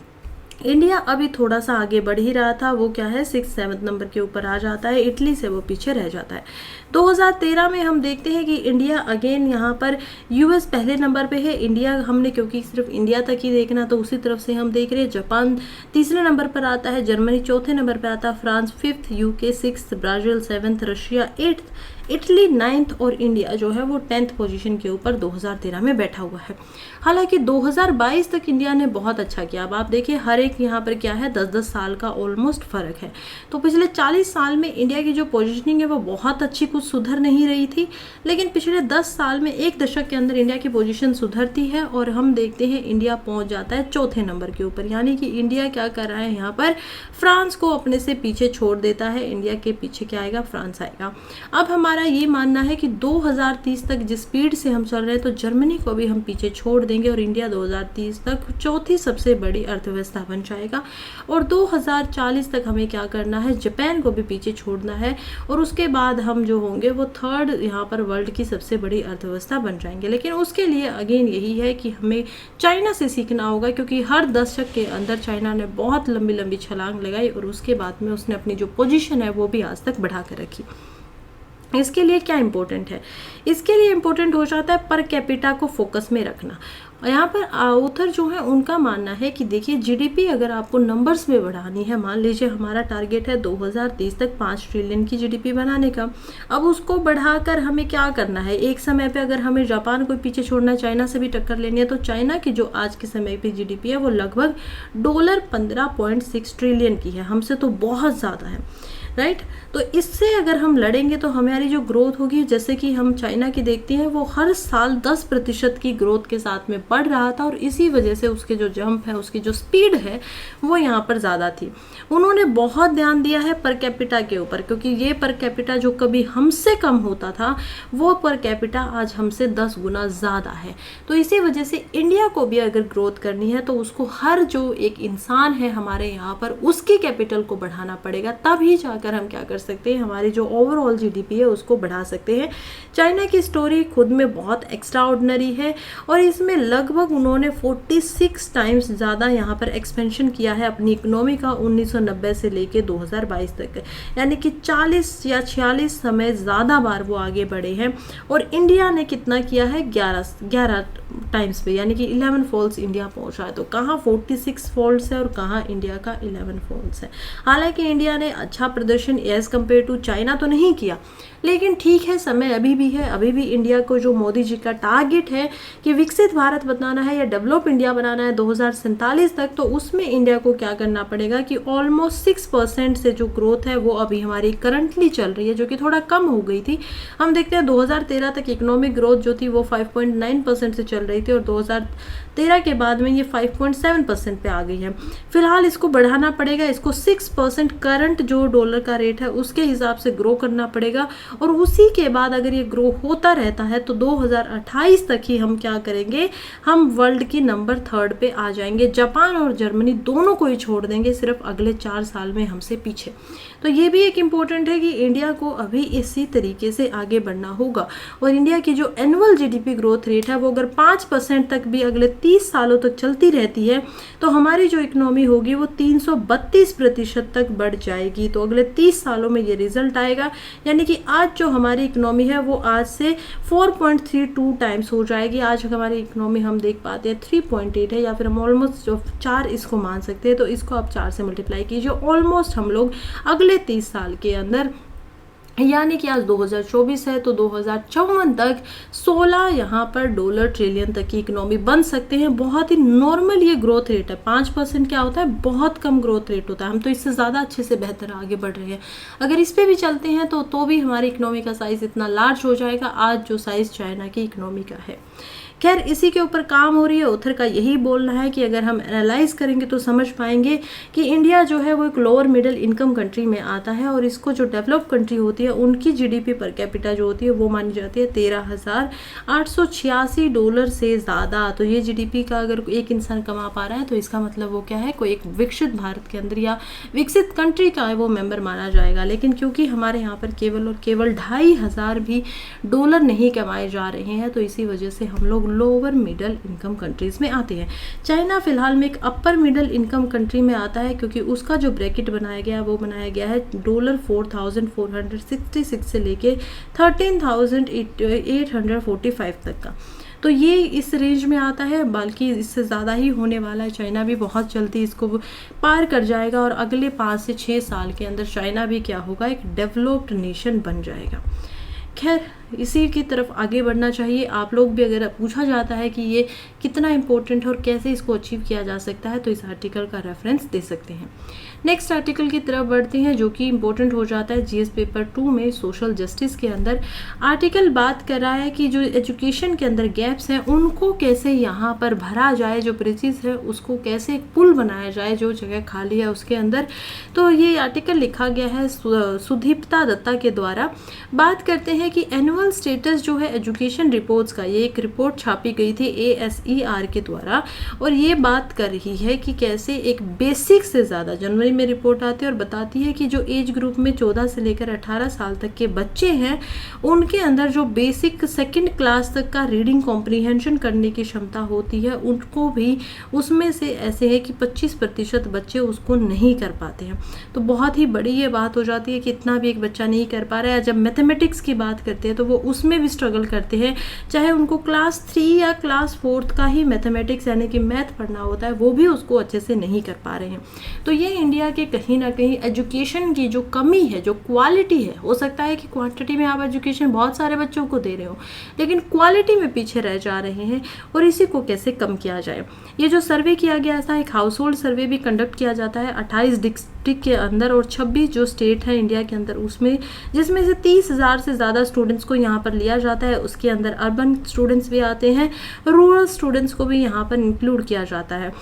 इंडिया अभी थोड़ा सा आगे बढ़ ही रहा था, वो क्या है 6th-7th नंबर के ऊपर आ जाता है, इटली से वो पीछे रह जाता है। 2013 में हम देखते हैं कि इंडिया अगेन यहाँ पर यूएस पहले नंबर पे है, इंडिया हमने क्योंकि सिर्फ इंडिया तक ही देखना तो उसी तरफ से हम देख रहे हैं। जापान तीसरे नंबर पर आता है, जर्मनी चौथे नंबर पर आता है, France 5th, UK 6th, Brazil 7th, Russia 8th, Italy 9th, और इंडिया जो है वो 10th पोजीशन के ऊपर 2013 में बैठा हुआ है। हालांकि 2022 तक इंडिया ने बहुत अच्छा किया। अब आप देखिए हर एक यहाँ पर क्या है 10-10 साल का ऑलमोस्ट फ़र्क है। तो पिछले 40 साल में इंडिया की जो पोजीशनिंग है वो बहुत अच्छी, कुछ सुधर नहीं रही थी, लेकिन पिछले 10 साल में एक दशक के अंदर इंडिया की पोजीशन सुधरती है, और हम देखते हैं इंडिया पहुँच जाता है चौथे नंबर के ऊपर। यानी कि इंडिया क्या कर रहा है यहाँ पर, फ्रांस को अपने से पीछे छोड़ देता है। इंडिया के पीछे क्या आएगा, फ्रांस आएगा। अब हमारा ये मानना है कि 2030 तक जिस स्पीड से हम चल रहे हैं तो जर्मनी को भी हम पीछे छोड़ देंगे, और इंडिया 2030 तक चौथी सबसे बड़ी अर्थव्यवस्था बन जाएगा। और 2040 तक हमें क्या करना है, जापान को भी पीछे छोड़ना है, और उसके बाद हम जो होंगे वो 3rd यहाँ पर वर्ल्ड की सबसे बड़ी अर्थव्यवस्था बन जाएंगे। लेकिन उसके लिए अगेन यही है कि हमें चाइना से सीखना होगा, क्योंकि हर दशक के अंदर चाइना ने बहुत लंबी लंबी छलांग लगाई, और उसके बाद में उसने अपनी जो पोजीशन है वो भी आज तक बढ़ा कर रखी। इसके लिए क्या इम्पोर्टेंट है, इसके लिए इम्पोर्टेंट हो जाता है पर कैपिटा को फोकस में रखना। और यहाँ पर ऑथर जो है उनका मानना है कि देखिए जीडीपी अगर आपको नंबर्स में बढ़ानी है, मान लीजिए हमारा टारगेट है 2030 तक 5 ट्रिलियन की जीडीपी बनाने का। अब उसको बढ़ाकर हमें क्या करना है, एक समय पे अगर हमें जापान को पीछे छोड़ना है, चाइना से भी टक्कर लेनी है, तो चाइना की जो आज के समय पे जीडीपी है वो लगभग $15.6 ट्रिलियन की है, हमसे तो बहुत ज़्यादा है। राइट। तो इससे अगर हम लड़ेंगे तो हमारी जो ग्रोथ होगी, जैसे कि हम चाइना की देखते हैं, वो हर साल 10% की ग्रोथ के साथ में बढ़ रहा था, और इसी वजह से उसके जो जंप है, उसकी जो स्पीड है वो यहाँ पर ज़्यादा थी। उन्होंने बहुत ध्यान दिया है पर कैपिटा के ऊपर, क्योंकि ये पर कैपिटा जो कभी हमसे कम होता था, वो पर कैपिटा आज हमसे 10 गुना ज़्यादा है। तो इसी वजह से इंडिया को भी अगर ग्रोथ करनी है तो उसको हर जो एक इंसान है हमारे यहाँ पर, उसकी कैपिटल को बढ़ाना पड़ेगा, तभी जाकर हम क्या कर सकते हैं, हमारी जो ओवरऑल जीडीपी है उसको बढ़ा सकते हैं। चाइना की स्टोरी खुद में बहुत एक्स्ट्रा ऑर्डिनरी है, और इसमें लगभग उन्होंने 46 टाइम्स ज़्यादा यहाँ पर एक्सपेंशन किया है अपनी इकोनॉमी का 1990 से लेके 2022 तक, यानी कि 40 या 46 समय ज़्यादा बार वो आगे बढ़े हैं। और इंडिया ने कितना किया है, 11 टाइम्स पे, यानी कि 11 फॉल्स इंडिया पहुंचा है। तो कहाँ 46 फॉल्स है और कहाँ इंडिया का 11 फॉल्स है। हालांकि इंडिया ने अच्छा प्रदर्शन एज कम्पेयर टू चाइना तो नहीं किया, लेकिन ठीक है, समय अभी भी है। अभी भी इंडिया को जो मोदी जी का टारगेट है कि विकसित भारत बनाना है या डेवलप इंडिया बनाना है 2047 तक, तो उसमें इंडिया को क्या करना पड़ेगा कि ऑलमोस्ट 6% से जो ग्रोथ है वो अभी हमारी करंटली चल रही है, जो कि थोड़ा कम हो गई थी। हम देखते हैं 2013 तक इकोनॉमिक ग्रोथ जो थी वो 5.9% से चल रही थी, और 2013 के बाद में ये 5.7% पे आ गई है। फिलहाल इसको बढ़ाना पड़ेगा, इसको 6% करंट जो डॉलर का रेट है उसके हिसाब से ग्रो करना पड़ेगा, और उसी के बाद अगर ये ग्रो होता रहता है तो 2028 तक ही हम क्या करेंगे, हम वर्ल्ड की नंबर 3 पे आ जाएंगे। जापान और जर्मनी दोनों को ही छोड़ देंगे सिर्फ अगले 4 साल में हमसे पीछे। तो ये भी एक इम्पोर्टेंट है कि इंडिया को अभी इसी तरीके से आगे बढ़ना होगा। और इंडिया की जो एनुअल जीडीपी ग्रोथ रेट है वो अगर 5% तक भी अगले 30 सालों तक चलती रहती है तो हमारी जो इकोनॉमी होगी वो 332% तक बढ़ जाएगी। तो अगले 30 सालों में ये रिजल्ट आएगा, यानी कि आज जो हमारी इकोनॉमी है वो आज से 4.32 टाइम्स हो जाएगी। आज हमारी इकोनॉमी हम देख पाते हैं 3.8 है, या फिर हम ऑलमोस्ट 4 इसको मान सकते हैं। तो इसको आप 4 से मल्टीप्लाई कीजिए, ऑलमोस्ट हम लोग अगले 30 साल के अंदर, यानी कि आज 2024 है तो 2054 तक 16 यहाँ पर डॉलर ट्रिलियन तक की इकोनॉमी बन सकते हैं। बहुत ही नॉर्मल ये ग्रोथ रेट है। 5% क्या होता है, बहुत कम ग्रोथ रेट होता है। हम तो इससे ज़्यादा अच्छे से बेहतर आगे बढ़ रहे हैं। अगर इस पर भी चलते हैं तो भी हमारी इकोनॉमी का साइज़ इतना लार्ज हो जाएगा आज जो साइज़ चाइना की इकोनॉमी का है। खैर, इसी के ऊपर काम हो रही है। ऑथर का यही बोलना है कि अगर हम एनालाइज करेंगे तो समझ पाएंगे कि इंडिया जो है वो एक लोअर मिडिल इनकम कंट्री में आता है, और इसको जो डेवलप कंट्री होती है उनकी जीडीपी पर कैपिटा जो होती है वो मानी जाती है $13,886 से ज़्यादा। तो ये जीडीपी का अगर एक इंसान कमा पा रहा है तो इसका मतलब वो क्या है, कोई एक विकसित भारत के अंदर या विकसित कंट्री का वो मेंबर माना जाएगा। लेकिन क्योंकि हमारे यहाँ पर केवल और केवल $2,500 भी डॉलर नहीं कमाए जा रहे हैं, तो इसी वजह से हम लोग लोअर मिडिल इनकम कंट्रीज में आते हैं। चाइना फिलहाल में एक अपर मिडिल इनकम कंट्री में आता है, क्योंकि उसका जो ब्रैकेट बनाया गया है वो बनाया गया है $4,466 से लेके 13,845 तक का। तो ये इस रेंज में आता है, बल्कि इससे ज़्यादा ही होने वाला है। चाइना भी बहुत जल्दी इसको पार कर जाएगा, और अगले 5 से 6 साल के अंदर चाइना भी क्या होगा, एक डेवलप्ड नेशन बन जाएगा। खैर, इसी की तरफ आगे बढ़ना चाहिए। आप लोग भी अगर पूछा जाता है कि ये कितना इम्पोर्टेंट है और कैसे इसको अचीव किया जा सकता है, तो इस आर्टिकल का रेफरेंस दे सकते हैं। नेक्स्ट आर्टिकल की तरफ बढ़ते हैं, जो कि इम्पोर्टेंट हो जाता है जीएस पेपर 2 में सोशल जस्टिस के अंदर। आर्टिकल बात कर रहा है कि जो एजुकेशन के अंदर गैप्स हैं उनको कैसे यहाँ पर भरा जाए, जो ब्रिजेस है उसको कैसे एक पुल बनाया जाए जो जगह खाली है उसके अंदर। तो ये आर्टिकल लिखा गया है सुदीप्ता दत्ता के द्वारा। बात करते हैं कि एनुअल स्टेटस जो है एजुकेशन रिपोर्ट्स का, ये एक रिपोर्ट छापी गई थी ASER के द्वारा, और ये बात कर रही है कि कैसे एक बेसिक से ज़्यादा, जनवरी में रिपोर्ट आती है और बताती है कि जो एज ग्रुप में 14 से लेकर 18 साल तक के बच्चे हैं उनके अंदर जो बेसिक सेकंड क्लास तक का रीडिंग कॉम्प्रीहेंशन करने की क्षमता होती है, उनको भी उसमें से ऐसे है कि 25% बच्चे उसको नहीं कर पाते हैं। तो बहुत ही बड़ी ये बात हो जाती है कि इतना भी एक बच्चा नहीं कर पा रहा है। जब मैथमेटिक्स की बात करते हैं तो वो उसमें भी स्ट्रगल करते हैं, चाहे उनको क्लास 3 या क्लास 4 का ही मैथमेटिक्स यानी कि मैथ पढ़ना होता है, वो भी उसको अच्छे से नहीं कर पा रहे हैं। तो ये इंडिया के कहीं ना कहीं एजुकेशन की जो कमी है, जो क्वालिटी है, हो सकता है कि क्वांटिटी में आप एजुकेशन बहुत सारे बच्चों को दे रहे हो लेकिन क्वालिटी में पीछे रह जा रहे हैं, और इसी को कैसे कम किया जाए। ये जो सर्वे किया गया था, एक हाउस होल्ड सर्वे भी कंडक्ट किया जाता है 28 डिस्ट्रिक्ट के अंदर और 26 जो स्टेट है इंडिया के अंदर उसमें, जिसमें से 30,000 से ज़्यादा स्टूडेंट्स को यहाँ पर लिया जाता है। उसके अंदर अर्बन स्टूडेंट्स भी आते हैं, रूरल स्टूडेंट्स को भी यहाँ पर इंक्लूड किया जाता है।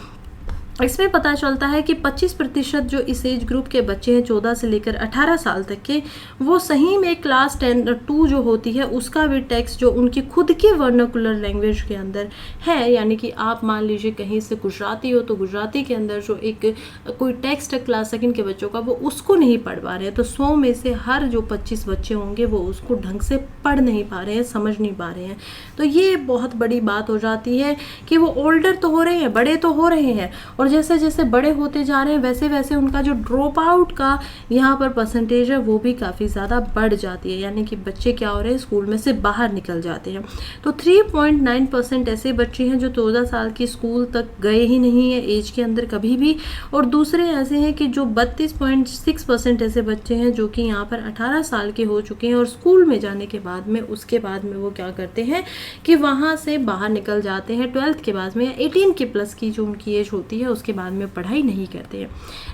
इसमें पता चलता है कि 25% जो इस एज ग्रुप के बच्चे हैं 14 से लेकर 18 साल तक के, वो सही में क्लास 10-2 जो होती है उसका भी टेक्स्ट जो उनकी खुद की वर्नाकुलर लैंग्वेज के अंदर है, यानी कि आप मान लीजिए कहीं से गुजराती हो तो गुजराती के अंदर जो एक कोई टेक्स्ट है क्लास 2 के बच्चों का, वो उसको नहीं पढ़ पा रहे हैं। तो 100 में से हर जो 25 बच्चे होंगे वो उसको ढंग से पढ़ नहीं पा रहे हैं, समझ नहीं पा रहे हैं। तो ये बहुत बड़ी बात हो जाती है कि वो ओल्डर तो हो रहे हैं, बड़े तो हो रहे हैं, और जैसे जैसे बड़े होते जा रहे हैं वैसे वैसे उनका जो ड्रॉप आउट का यहाँ पर परसेंटेज है वो भी काफ़ी ज़्यादा बढ़ जाती है, यानी कि बच्चे क्या हो रहे हैं, स्कूल में से बाहर निकल जाते हैं। तो 3.9% ऐसे बच्चे हैं जो 14 साल की स्कूल तक गए ही नहीं है एज के अंदर कभी भी, और दूसरे ऐसे हैं कि जो 32.6% ऐसे बच्चे हैं जो कि यहाँ पर 18 साल के हो चुके हैं और स्कूल में जाने के बाद में उसके बाद में वो क्या करते हैं कि वहाँ से बाहर निकल जाते हैं 12th के बाद में, या 18 के प्लस की जो उनकी एज होती है उसके बाद में पढ़ाई नहीं करते हैं।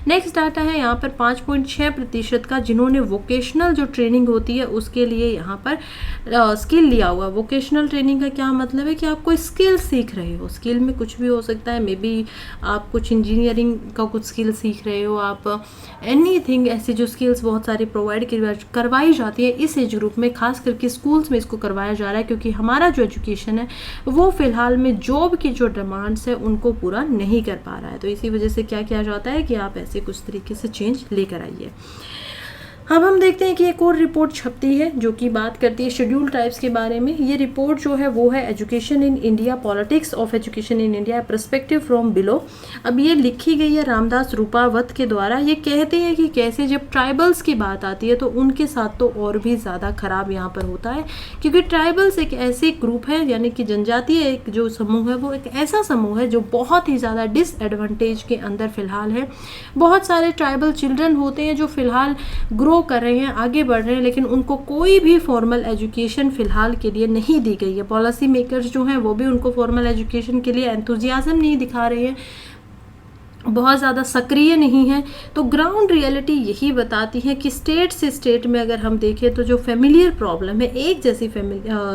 नेक्स्ट डाटा है यहाँ पर 5.6% का जिन्होंने वोकेशनल जो ट्रेनिंग होती है उसके लिए यहाँ पर स्किल लिया हुआ। वोकेशनल ट्रेनिंग का क्या मतलब है कि आप कोई स्किल सीख रहे हो, स्किल में कुछ भी हो सकता है, मे बी आप कुछ इंजीनियरिंग का कुछ स्किल सीख रहे हो, आप एनीथिंग, ऐसी जो स्किल्स बहुत सारी प्रोवाइड करवाई जाती है इस एज ग्रुप में, खास करके स्कूल्स में इसको करवाया जा रहा है, क्योंकि हमारा जो एजुकेशन है वो फिलहाल में जॉब की जो डिमांड्स है उनको पूरा नहीं कर पा रहा है। तो इसी वजह से क्या किया जाता है कि आप ऐसे कुछ तरीके से चेंज लेकर आइए। अब हम देखते हैं कि एक और रिपोर्ट छपती है जो कि बात करती है शेड्यूल ट्राइब्स के बारे में। ये रिपोर्ट जो है वो है education in India, politics of education in India, perspective from below. अब ये लिखी गई है रामदास रूपावत के द्वारा। ये कहते हैं कि कैसे जब ट्राइबल्स की बात आती है तो उनके साथ तो और भी ज़्यादा खराब यहाँ पर होता है, क्योंकि ट्राइबल्स एक ऐसी ग्रुप है, यानी कि जनजातीय एक जो समूह है वो एक ऐसा समूह है जो बहुत ही ज़्यादा डिसएडवांटेज के अंदर फिलहाल है। बहुत सारे ट्राइबल चिल्ड्रन होते हैं जो फिलहाल ग्रो कर रहे हैं, आगे बढ़ रहे हैं, लेकिन उनको कोई भी फॉर्मल एजुकेशन फिलहाल के लिए नहीं दी गई है। पॉलिसी मेकर्स जो हैं वो भी उनको फॉर्मल एजुकेशन के लिए एंथुजियाज्म नहीं दिखा रहे हैं, बहुत ज़्यादा सक्रिय नहीं है। तो ग्राउंड रियलिटी यही बताती है कि स्टेट से स्टेट में अगर हम देखें तो जो फेमिलियर प्रॉब्लम है, एक जैसी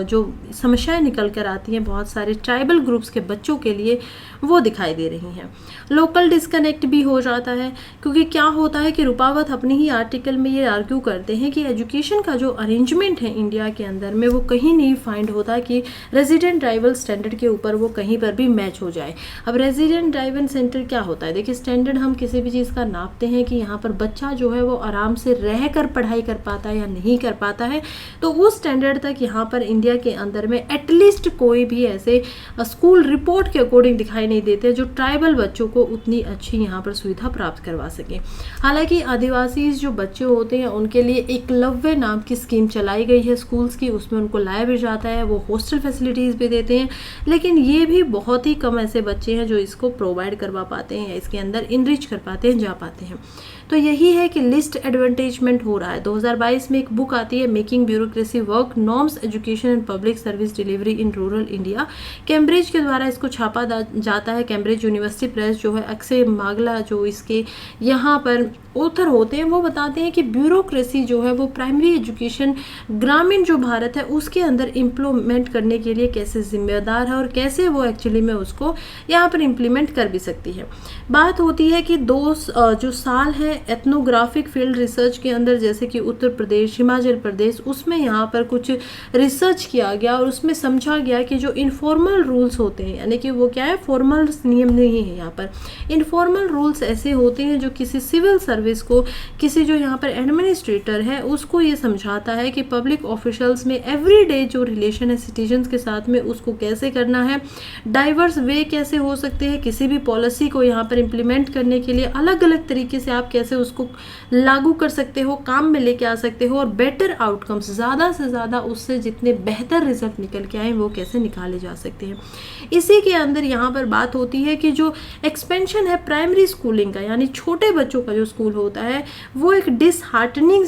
जो समस्याएं निकल कर आती हैं बहुत सारे ट्राइबल ग्रुप्स के बच्चों के लिए, वो दिखाई दे रही हैं। लोकल डिस्कनेक्ट भी हो जाता है, क्योंकि क्या होता है कि रूपावत अपने ही आर्टिकल में ये आर्ग्यू करते हैं कि एजुकेशन का जो अरेंजमेंट है इंडिया के अंदर में वो कहीं नहीं फाइंड होता कि रेजिडेंट ट्राइबल स्टैंडर्ड के ऊपर वो कहीं पर भी मैच हो जाए। अब रेजिडेंट ट्राइबल सेंटर क्या होता है, देखिए स्टैंडर्ड हम किसी भी चीज़ का नापते हैं कि यहाँ पर बच्चा जो है वो आराम से रह कर पढ़ाई कर पाता है या नहीं कर पाता है, तो उस स्टैंडर्ड तक यहाँ पर इंडिया के अंदर में एटलीस्ट कोई भी ऐसे स्कूल रिपोर्ट के अकॉर्डिंग दिखाई नहीं देते जो ट्राइबल बच्चों को उतनी अच्छी यहाँ पर सुविधा प्राप्त करवा सके। हालांकि आदिवासी जो बच्चे होते हैं उनके लिए एकलव्य नाम की स्कीम चलाई गई है स्कूल्स की, उसमें उनको लाया भी जाता है, वो हॉस्टल फैसिलिटीज़ भी देते हैं, लेकिन ये भी बहुत ही कम ऐसे बच्चे हैं जो इसको प्रोवाइड करवा पाते हैं, इसके अंदर इनरिच कर पाते हैं, जा पाते हैं। तो यही है कि लिस्ट एडवांटेजमेंट हो रहा है। 2022 में एक बुक आती है making bureaucracy work, norms, education and public service delivery in rural India, Cambridge के द्वारा इसको छापा जाता है। कैम्ब्रिज यूनिवर्सिटी प्रेस जो है, अक्षय मागला जो इसके यहाँ पर ऑथर होते हैं, वो बताते हैं कि ब्यूरोक्रेसी जो है वो प्राइमरी एजुकेशन ग्रामीण जो भारत है उसके अंदर इम्प्लीमेंट करने के लिए कैसे जिम्मेदार है और कैसे वो एक्चुअली में उसको यहाँ पर इम्प्लीमेंट कर भी सकती है। बात होती है कि 2 जो साल है एथनोग्राफिक फील्ड रिसर्च के अंदर, जैसे कि उत्तर प्रदेश, हिमाचल प्रदेश, उसमें यहाँ पर कुछ रिसर्च किया गया और उसमें समझा गया कि जो इनफॉर्मल रूल्स होते हैं, यानी कि वो क्या है, फॉर्मल नियम नहीं है यहाँ पर, इनफॉर्मल रूल्स ऐसे होते हैं जो किसी सिविल सर्विस को, किसी जो यहाँ पर एडमिनिस्ट्रेटर है उसको ये समझाता है कि पब्लिक ऑफिशियल्स में एवरीडे जो रिलेशन है सिटीजन्स के साथ में उसको कैसे करना है, डाइवर्स वे कैसे हो सकते हैं, किसी भी पॉलिसी को यहाँ पर इम्प्लीमेंट करने के लिए अलग अलग तरीके से आप कैसे उसको लागू कर सकते हो, काम में लेके आ सकते हो और बेटर आउटकम्स, ज़्यादा से ज़्यादा उससे जितने बेहतर रिजल्ट निकल के आए वो कैसे निकाले जा सकते हैं। इसी के अंदर यहाँ पर बात होती है कि जो एक्सपेंशन है प्राइमरी स्कूलिंग का, यानी छोटे बच्चों का जो स्कूल होता है वो एक डिसहार्टनिंग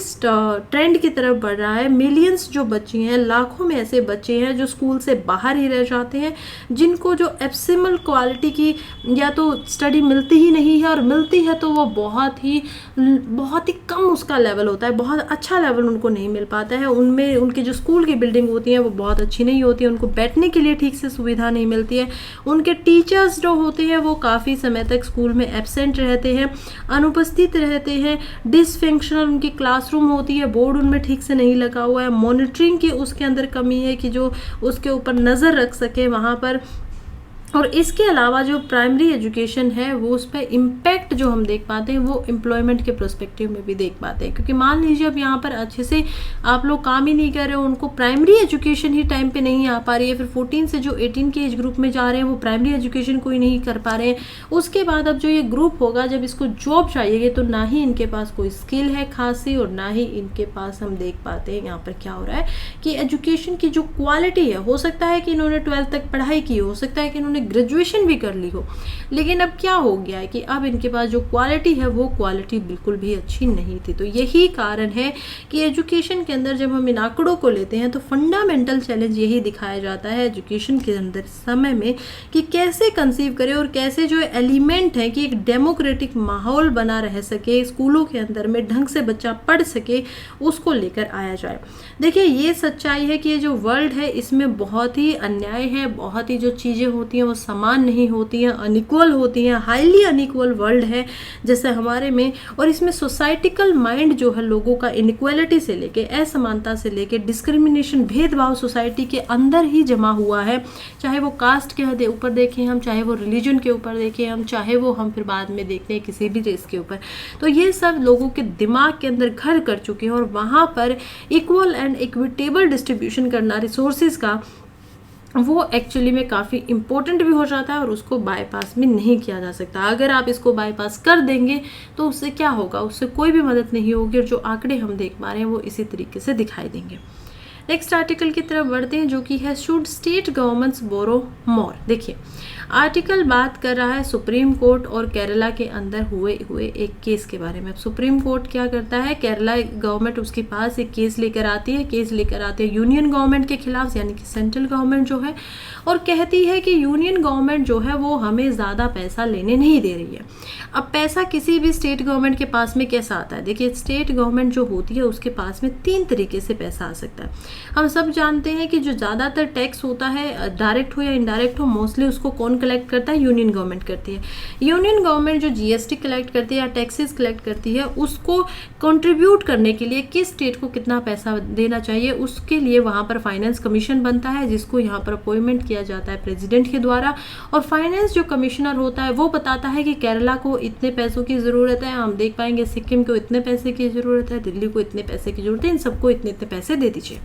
ट्रेंड की तरफ बढ़ रहा है। मिलियंस जो बच्चे हैं, लाखों में ऐसे बच्चे हैं जो स्कूल से बाहर ही रह जाते हैं, जिनको जो एब्सिमल क्वालिटी की या तो स्टडी मिल मिलती ही नहीं है, और मिलती है तो वो बहुत ही कम उसका लेवल होता है, बहुत अच्छा लेवल उनको नहीं मिल पाता है। उनमें उनकी जो स्कूल की बिल्डिंग होती है वो बहुत अच्छी नहीं होती है, उनको बैठने के लिए ठीक से सुविधा नहीं मिलती है, उनके टीचर्स जो होते हैं वो काफ़ी समय तक स्कूल में एब्सेंट रहते हैं, अनुपस्थित रहते हैं, डिसफंक्शनल उनकी क्लासरूम होती है, बोर्ड उनमें ठीक से नहीं लगा हुआ है, मॉनिटरिंग की उसके अंदर कमी है कि जो उसके ऊपर नज़र रख सके वहाँ पर। और इसके अलावा जो प्राइमरी एजुकेशन है वो उस पर इम्पैक्ट जो हम देख पाते हैं वो एम्प्लॉयमेंट के प्रोस्पेक्टिव में भी देख पाते हैं, क्योंकि मान लीजिए अब यहाँ पर अच्छे से आप लोग काम ही नहीं कर रहे हो, उनको प्राइमरी एजुकेशन ही टाइम पे नहीं आ पा रही है, फिर 14 से जो 18 के एज ग्रुप में जा रहे हैं वो प्राइमरी एजुकेशन कोई नहीं कर पा रहे हैं। उसके बाद अब जो ये ग्रुप होगा जब इसको जॉब चाहिए तो ना ही इनके पास कोई स्किल है खासी, और ना ही इनके पास हम देख पाते हैं यहाँ पर क्या हो रहा है कि एजुकेशन की जो क्वालिटी है, हो सकता है कि इन्होंने 12th तक पढ़ाई की हो सकता है कि इन्होंने ग्रेजुएशन भी कर ली हो, लेकिन अब क्या हो गया है कि अब इनके पास जो क्वालिटी है वो क्वालिटी बिल्कुल भी अच्छी नहीं थी। तो यही कारण है कि एजुकेशन के अंदर जब हम इन आंकड़ों को लेते हैं तो फंडामेंटल चैलेंज यही दिखाया जाता है एजुकेशन के अंदर समय में कि कैसे कंसीव करें और कैसे जो एलिमेंट है कि एक डेमोक्रेटिक माहौल बना रह सके, स्कूलों के अंदर में ढंग से बच्चा पढ़ सके, उसको लेकर आया जाए। देखिए ये सच्चाई है कि ये जो वर्ल्ड है इसमें बहुत ही अन्याय है, बहुत ही जो चीज़ें होती हैं वो समान नहीं होती हैं, अनइक्वल होती हैं, हाईली अनइक्वल वर्ल्ड है जैसे हमारे में। और इसमें सोसाइटिकल माइंड जो है लोगों का इनइक्वालिटी से लेके, असमानता से लेके, डिस्क्रिमिनेशन, भेदभाव सोसाइटी के अंदर ही जमा हुआ है, चाहे वो कास्ट के ऊपर देखें हम, चाहे वो रिलीजन के ऊपर देखें हम, चाहे वो हम फिर बाद में देखते हैं किसी भी रेस के ऊपर। तो ये सब लोगों के दिमाग के अंदर घर कर चुके हैं, और वहाँ पर इक्वल एंड इक्विटेबल डिस्ट्रीब्यूशन करना रिसोर्सेज का वो एक्चुअली में काफ़ी इम्पोर्टेंट भी हो जाता है, और उसको बाईपास भी नहीं किया जा सकता। अगर आप इसको बाईपास कर देंगे तो उससे क्या होगा, उससे कोई भी मदद नहीं होगी, और जो आंकड़े हम देख पा रहे हैं वो इसी तरीके से दिखाई देंगे। नेक्स्ट आर्टिकल की तरफ बढ़ते हैं जो कि है शुड स्टेट गवर्नमेंट्स बोरो मोर। देखिए आर्टिकल बात कर रहा है सुप्रीम कोर्ट और केरला के अंदर हुए एक केस के बारे में। सुप्रीम कोर्ट क्या करता है, केरला गवर्नमेंट उसके पास एक केस लेकर आती है, यूनियन गवर्नमेंट के खिलाफ, यानी कि सेंट्रल गवर्नमेंट जो है, और कहती है कि यूनियन गवर्नमेंट जो है वो हमें ज़्यादा पैसा लेने नहीं दे रही है। अब पैसा किसी भी स्टेट गवर्नमेंट के पास में कैसा आता है, देखिए स्टेट गवर्नमेंट जो होती है उसके पास में 3 तरीके से पैसा आ सकता है। हम सब जानते हैं कि जो ज़्यादातर टैक्स होता है, डायरेक्ट हो या इनडायरेक्ट हो, मोस्टली उसको कौन कलेक्ट करता है, यूनियन गवर्नमेंट करती है। यूनियन गवर्नमेंट जो जीएसटी कलेक्ट करती है या टैक्सेस कलेक्ट करती है, उसको कंट्रीब्यूट करने के लिए किस स्टेट को कितना पैसा देना चाहिए, उसके लिए वहाँ पर फाइनेंस कमीशन बनता है, जिसको यहाँ पर अपॉइंटमेंट किया जाता है प्रेसिडेंट के द्वारा। और फाइनेंस जो कमिश्नर होता है वो बताता है कि केरला को इतने पैसों की ज़रूरत है, हम देख पाएंगे सिक्किम को इतने पैसे की ज़रूरत है, दिल्ली को इतने पैसे की ज़रूरत है, इन सबको इतने इतने पैसे दे दीजिए।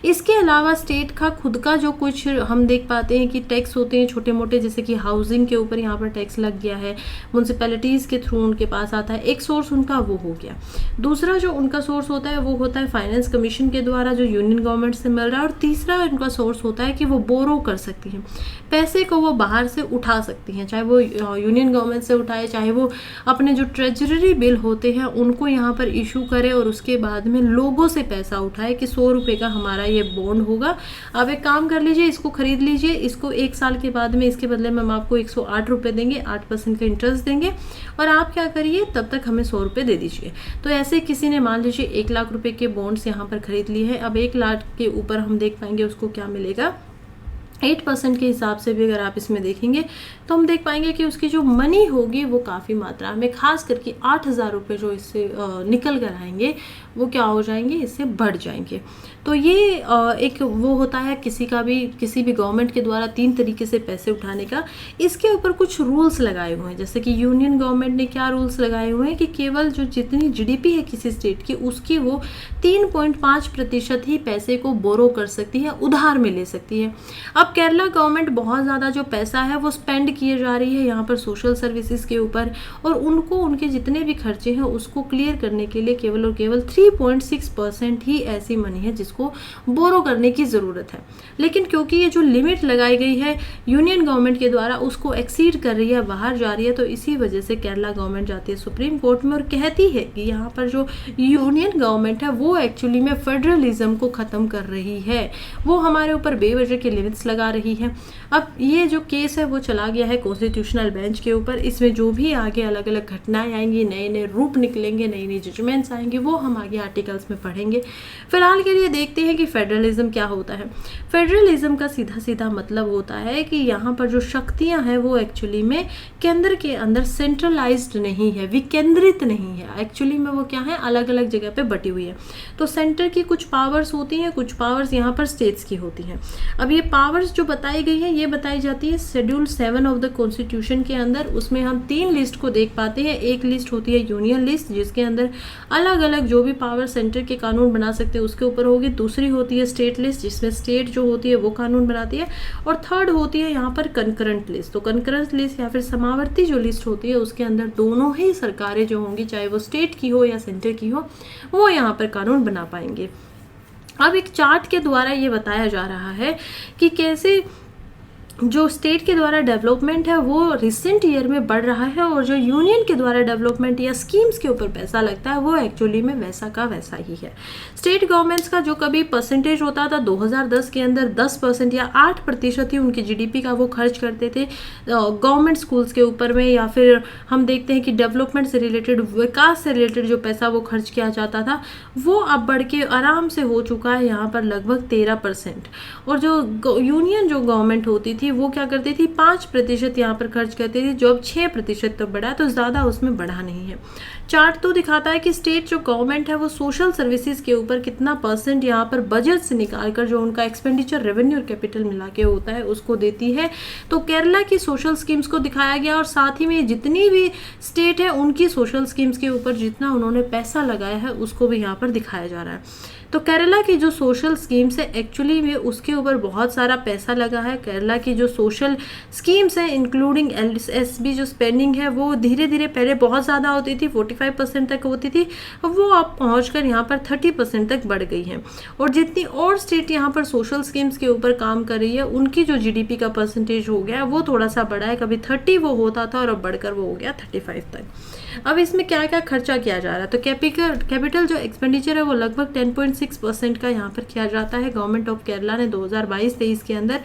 इसके अलावा स्टेट का खुद का जो कुछ हम देख पाते हैं कि टैक्स होते हैं छोटे मोटे, जैसे कि हाउसिंग के ऊपर यहाँ पर टैक्स लग गया है, म्यूनसिपैलिटीज़ के थ्रू उनके पास आता है, एक सोर्स उनका वो हो गया। दूसरा जो उनका सोर्स होता है वो होता है फाइनेंस कमीशन के द्वारा जो यूनियन गवर्नमेंट से मिल रहा है, और तीसरा उनका सोर्स होता है कि वो बोरो कर सकती हैं, पैसे को वो बाहर से उठा सकती हैं, चाहे वो यूनियन गवर्नमेंट से उठाए, चाहे वो अपने जो ट्रेजरी बिल होते हैं उनको यहाँ पर इशू करे, और उसके बाद में लोगों से पैसा उठाए कि 100 रुपये का हमारा ये बॉन्ड होगा, आप एक काम कर लीजिए, इसको खरीद लीजिए, इसको 1 साल के बाद में इसके बदले में हम आपको 108 रुपये देंगे, 8% का इंटरेस्ट देंगे, और आप क्या करिए तब तक हमें 100 रुपये दे दीजिए। तो ऐसे किसी ने मान लीजिए 1 लाख रुपए के बॉन्ड्स यहाँ पर खरीद लिए हैं। अब 1 लाख के ऊपर हम देख पाएंगे उसको क्या मिलेगा, 8% के हिसाब से भी अगर आप इसमें देखेंगे तो हम देख पाएंगे कि उसकी जो मनी होगी वो काफ़ी मात्रा में, खास करके 8,000 रुपये जो इससे निकल कर आएंगे वो क्या हो जाएंगे, इससे बढ़ जाएंगे। तो ये एक वो होता है किसी भी गवर्नमेंट के द्वारा 3 तरीके से पैसे उठाने का। इसके ऊपर कुछ रूल्स लगाए हुए हैं, जैसे कि यूनियन गवर्नमेंट ने क्या रूल्स लगाए हुए हैं कि केवल जो जितनी जीडीपी है किसी स्टेट की उसकी वो 3.5% ही पैसे को बोरो कर सकती है, उधार में ले सकती है। अब केरला गवर्नमेंट बहुत ज़्यादा जो पैसा है वो स्पेंड किए जा रही है यहाँ पर सोशल सर्विसेज के ऊपर, और उनको उनके जितने भी खर्चे हैं उसको क्लियर करने के लिए केवल और केवल 3.6% ही ऐसी मनी है जिसको बोरो करने की ज़रूरत है। लेकिन क्योंकि ये जो लिमिट लगाई गई है यूनियन गवर्नमेंट के द्वारा उसको एक्सीड कर रही है, बाहर जा रही है, तो इसी वजह से केरला गवर्नमेंट जाती है सुप्रीम कोर्ट में और कहती है कि यहाँ पर जो यूनियन गवर्नमेंट है वो एक्चुअली में फेडरलिज्म को ख़त्म कर रही है, वो हमारे ऊपर बेवजह के लिमिट्स लगा लगा रही है। अब ये जो केस है वो चला गया है कॉन्स्टिट्यूशनल बेंच के ऊपर। इसमें जो भी आगे अलग अलग घटनाएं आएंगी, नए नए रूप निकलेंगे, नई नई जजमेंट्स आएंगे, वो हम आगे आर्टिकल्स में पढ़ेंगे। फिलहाल के लिए देखते हैं कि फेडरलिज्म क्या होता है। फेडरलिज्म का सीधा सीधा मतलब होता है कि यहाँ पर जो शक्तियाँ हैं वो एक्चुअली में केंद्र के अंदर सेंट्रलाइज्ड नहीं है, विकेंद्रित नहीं है। एक्चुअली में वो क्या है, अलग अलग जगह पे बटी हुई है। तो सेंटर की कुछ पावर्स होती हैं, कुछ पावर्स यहाँ पर स्टेट्स की होती हैं। अब ये पावर्स जो बताई गई है ये बताई जाती है शेड्यूल 7 ऑफ द कॉन्स्टिट्यूशन के अंदर। उसमें हम 3 लिस्ट को देख पाते हैं। एक लिस्ट होती है यूनियन लिस्ट, जिसके अंदर अलग अलग जो भी पावर सेंटर के कानून बना सकते हैं उसके ऊपर होगी। दूसरी होती है स्टेट लिस्ट, जिसमें स्टेट जो होती है वो कानून बनाती है। और थर्ड होती है यहाँ पर कंकरेंट लिस्ट। तो कंकरेंट लिस्ट या फिर समावर्ती जो लिस्ट होती है उसके अंदर दोनों ही सरकारें जो होंगी, चाहे वो स्टेट की हो या सेंटर की हो, वो यहाँ पर कानून बना पाएंगे। अब एक चार्ट के द्वारा ये बताया जा रहा है कि कैसे जो स्टेट के द्वारा डेवलपमेंट है वो रिसेंट ईयर में बढ़ रहा है, और जो यूनियन के द्वारा डेवलपमेंट या स्कीम्स के ऊपर पैसा लगता है वो एक्चुअली में वैसा का वैसा ही है। स्टेट गवर्नमेंट्स का जो कभी परसेंटेज होता था 2010 के अंदर 10% या 8% ही उनकी जीडीपी का वो खर्च करते थे गवर्नमेंट स्कूल्स के ऊपर में, या फिर हम देखते हैं कि डेवलपमेंट से रिलेटेड, विकास से रिलेटेड जो पैसा वो खर्च किया जाता था वो अब बढ़ के आराम से हो चुका है यहाँ पर लगभग 13%। और जो यूनियन जो गवर्नमेंट होती थी वो क्या करती थी, 5% यहाँ पर खर्च करती थी, जो अब 6% तक बढ़ा, तो ज़्यादा उसमें बढ़ा नहीं है। चार्ट तो दिखाता है कि स्टेट जो गवर्नमेंट है वो सोशल सर्विसेज के ऊपर कितना परसेंट यहाँ पर बजट से निकालकर जो उनका एक्सपेंडिचर, रेवेन्यू और कैपिटल मिला के होता है उसको देती है। तो केरला की सोशल स्कीम्स को दिखाया गया, और साथ ही में जितनी भी स्टेट है उनकी सोशल स्कीम्स के ऊपर जितना उन्होंने पैसा लगाया है उसको भी यहाँ पर दिखाया जा रहा है। तो केरला की जो सोशल स्कीम्स है एक्चुअली में उसके ऊपर बहुत सारा पैसा लगा है। केरला की जो सोशल स्कीम्स है इंक्लूडिंग एलएसबी जो स्पेंडिंग है वो धीरे धीरे पहले बहुत ज़्यादा होती थी, 45% तक होती थी, वो अब पहुंचकर यहाँ पर 30% तक बढ़ गई है। और जितनी और स्टेट यहाँ पर सोशल स्कीम्स के ऊपर काम कर रही है उनकी जो जीडीपी का परसेंटेज हो गया वो थोड़ा सा बढ़ा है। कभी 30 वो होता था और अब बढ़कर वो हो गया 35 तक। अब इसमें क्या क्या खर्चा किया जा रहा है, तो कैपिटल जो एक्सपेंडिचर है वो लगभग 10.6% का यहाँ पर किया जाता है गवर्नमेंट ऑफ केरला ने 2022-23 के अंदर।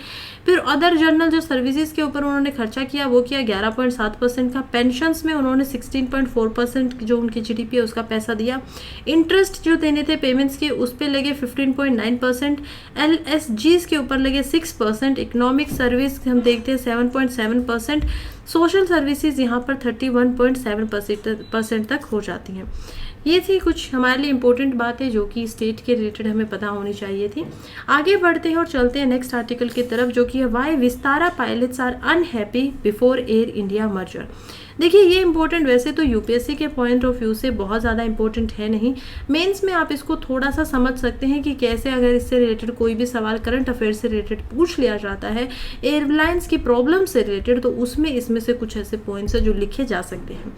फिर अदर जनरल जो सर्विसेज के ऊपर उन्होंने खर्चा किया वो किया 11.7% का। पेंशन्स में उन्होंने 16.4% जो उनकी जीडीपी है उसका पैसा दिया। इंटरेस्ट जो देने थे पेमेंट्स के उस पर लगे 15.9%, एलएसजीज के ऊपर लगे 6%, इकोनॉमिक सर्विस हम देखते हैं 7.7%, सोशल सर्विसेज यहाँ पर 31.7% तक हो जाती हैं। ये थी कुछ हमारे लिए इम्पोर्टेंट बातें जो कि स्टेट के रिलेटेड हमें पता होनी चाहिए थी। आगे बढ़ते हैं और चलते हैं नेक्स्ट आर्टिकल की तरफ, जो कि है why Vistara pilots are unhappy before Air India merger. देखिए ये इंपॉर्टेंट वैसे तो यूपीएससी के पॉइंट ऑफ व्यू से बहुत ज़्यादा इंपॉर्टेंट है नहीं, मेंस में आप इसको थोड़ा सा समझ सकते हैं कि कैसे अगर इससे रिलेटेड कोई भी सवाल करंट अफेयर से रिलेटेड पूछ लिया जाता है, एयरलाइंस की प्रॉब्लम से रिलेटेड, तो उसमें इसमें से कुछ ऐसे पॉइंट्स हैं जो लिखे जा सकते हैं।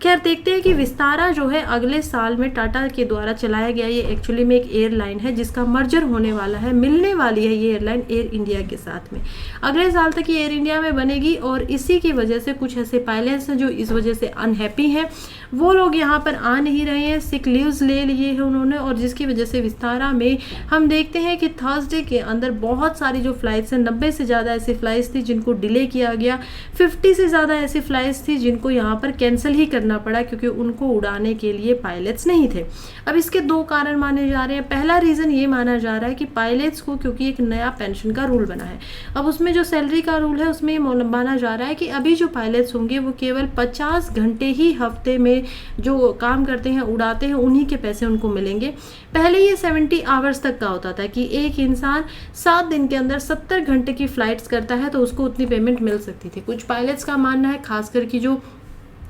खैर देखते हैं कि विस्तारा जो है अगले साल में टाटा के द्वारा चलाया गया ये एक्चुअली में एक एयरलाइन है जिसका मर्जर होने वाला है, मिलने वाली है ये एयरलाइन एयर इंडिया के साथ में। अगले साल तक ये एयर इंडिया में बनेगी और इसी की वजह से कुछ ऐसे पायलट्स हैं जो इस वजह से अनहैप्पी हैं, वो लोग यहाँ पर आ नहीं रहे हैं, सिक लीव्स ले लिए हैं उन्होंने, और जिसकी वजह से विस्तारा में हम देखते हैं कि थर्सडे के अंदर बहुत सारी जो फ्लाइट्स हैं, 90 से ज़्यादा ऐसी फ्लाइट्स थी जिनको डिले किया गया, 50 से ज़्यादा ऐसी फ्लाइट्स थी जिनको यहाँ पर कैंसिल ही करना पड़ा क्योंकि उनको उड़ाने के लिए पायलट्स नहीं थे। अब इसके दो कारण माने जा रहे हैं। पहला रीज़न ये माना जा रहा है कि पायलट्स को क्योंकि एक नया पेंशन का रूल बना है, अब उसमें जो सैलरी का रूल है उसमें ये माना जा रहा है कि अभी जो पायलट्स होंगे वो केवल 50 घंटे ही हफ्ते में जो काम करते हैं, उड़ाते हैं, उन्हीं के पैसे उनको मिलेंगे। पहले ये 70 आवर्स तक का होता था कि एक इंसान 7 दिन के अंदर 70 घंटे की फ्लाइट्स करता है तो उसको उतनी पेमेंट मिल सकती थी। कुछ पायलट्स का मानना है, खासकर कि जो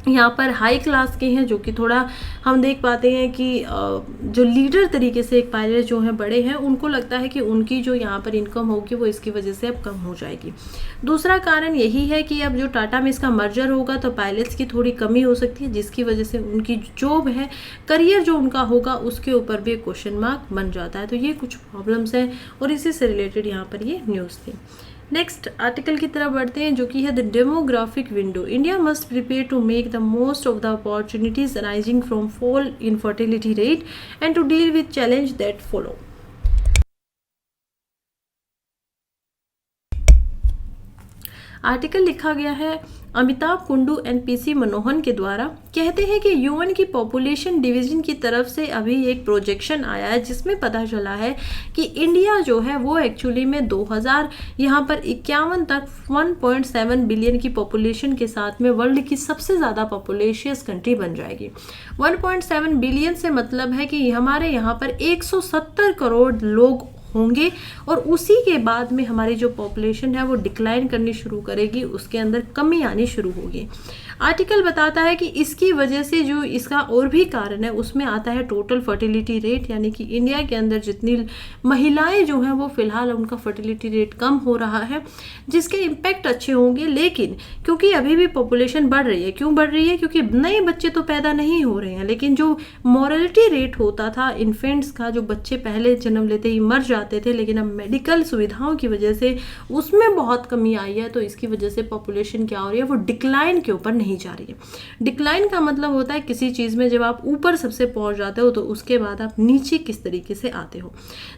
यहाँ पर हाई क्लास के हैं, जो कि थोड़ा हम देख पाते हैं कि जो लीडर तरीके से एक पायलट जो हैं बड़े हैं, उनको लगता है कि उनकी जो यहाँ पर इनकम होगी वो इसकी वजह से अब कम हो जाएगी। दूसरा कारण यही है कि अब जो टाटा में इसका मर्जर होगा तो पायलट्स की थोड़ी कमी हो सकती है, जिसकी वजह से उनकी जॉब है, करियर जो उनका होगा उसके ऊपर भी क्वेश्चन मार्क बन जाता है। तो ये कुछ प्रॉब्लम्स हैं और इसी से रिलेटेड यहाँ पर ये न्यूज़ थी। नेक्स्ट आर्टिकल की तरफ बढ़ते हैं जो कि है the demographic window. India must prepare to make the most of the opportunities arising from fall in fertility rate and to deal with challenge that follow. Article लिखा गया है अमिताभ कुंडू एंड पीसी मनोहन के द्वारा। कहते हैं कि यूएन की पॉपुलेशन डिवीजन की तरफ से अभी एक प्रोजेक्शन आया है जिसमें पता चला है कि इंडिया जो है वो एक्चुअली में 2000 यहाँ पर 51 तक 1.7 बिलियन की पॉपुलेशन के साथ में वर्ल्ड की सबसे ज़्यादा पॉपुलेशियस कंट्री बन जाएगी। 1.7 बिलियन से मतलब है कि हमारे यहाँ पर 170 करोड़ लोग होंगे और उसी के बाद में हमारी जो पॉपुलेशन है वो डिक्लाइन करनी शुरू करेगी, उसके अंदर कमी आनी शुरू होगी। आर्टिकल बताता है कि इसकी वजह से जो इसका और भी कारण है उसमें आता है टोटल फर्टिलिटी रेट, यानी कि इंडिया के अंदर जितनी महिलाएं जो हैं वो फिलहाल उनका फर्टिलिटी रेट कम हो रहा है, जिसके इम्पैक्ट अच्छे होंगे। लेकिन क्योंकि अभी भी पॉपुलेशन बढ़ रही है, क्यों बढ़ रही है? क्योंकि नए बच्चे तो पैदा नहीं हो रहे हैं, लेकिन जो मॉर्टलिटी रेट होता था इन्फेंट्स का, जो बच्चे पहले जन्म लेते ही मर जाते थे, लेकिन अब मेडिकल सुविधाओं की वजह से उसमें बहुत कमी आई है। तो इसकी वजह से पॉपुलेशन क्या हो रही है, वो डिक्लाइन के ऊपर नहीं जा रही है। डिक्लाइन का मतलब होता है किसी चीज में जब आप ऊपर सबसे पहुंच जाते हो तो उसके बाद आप नीचे किस तरीके से आते हो।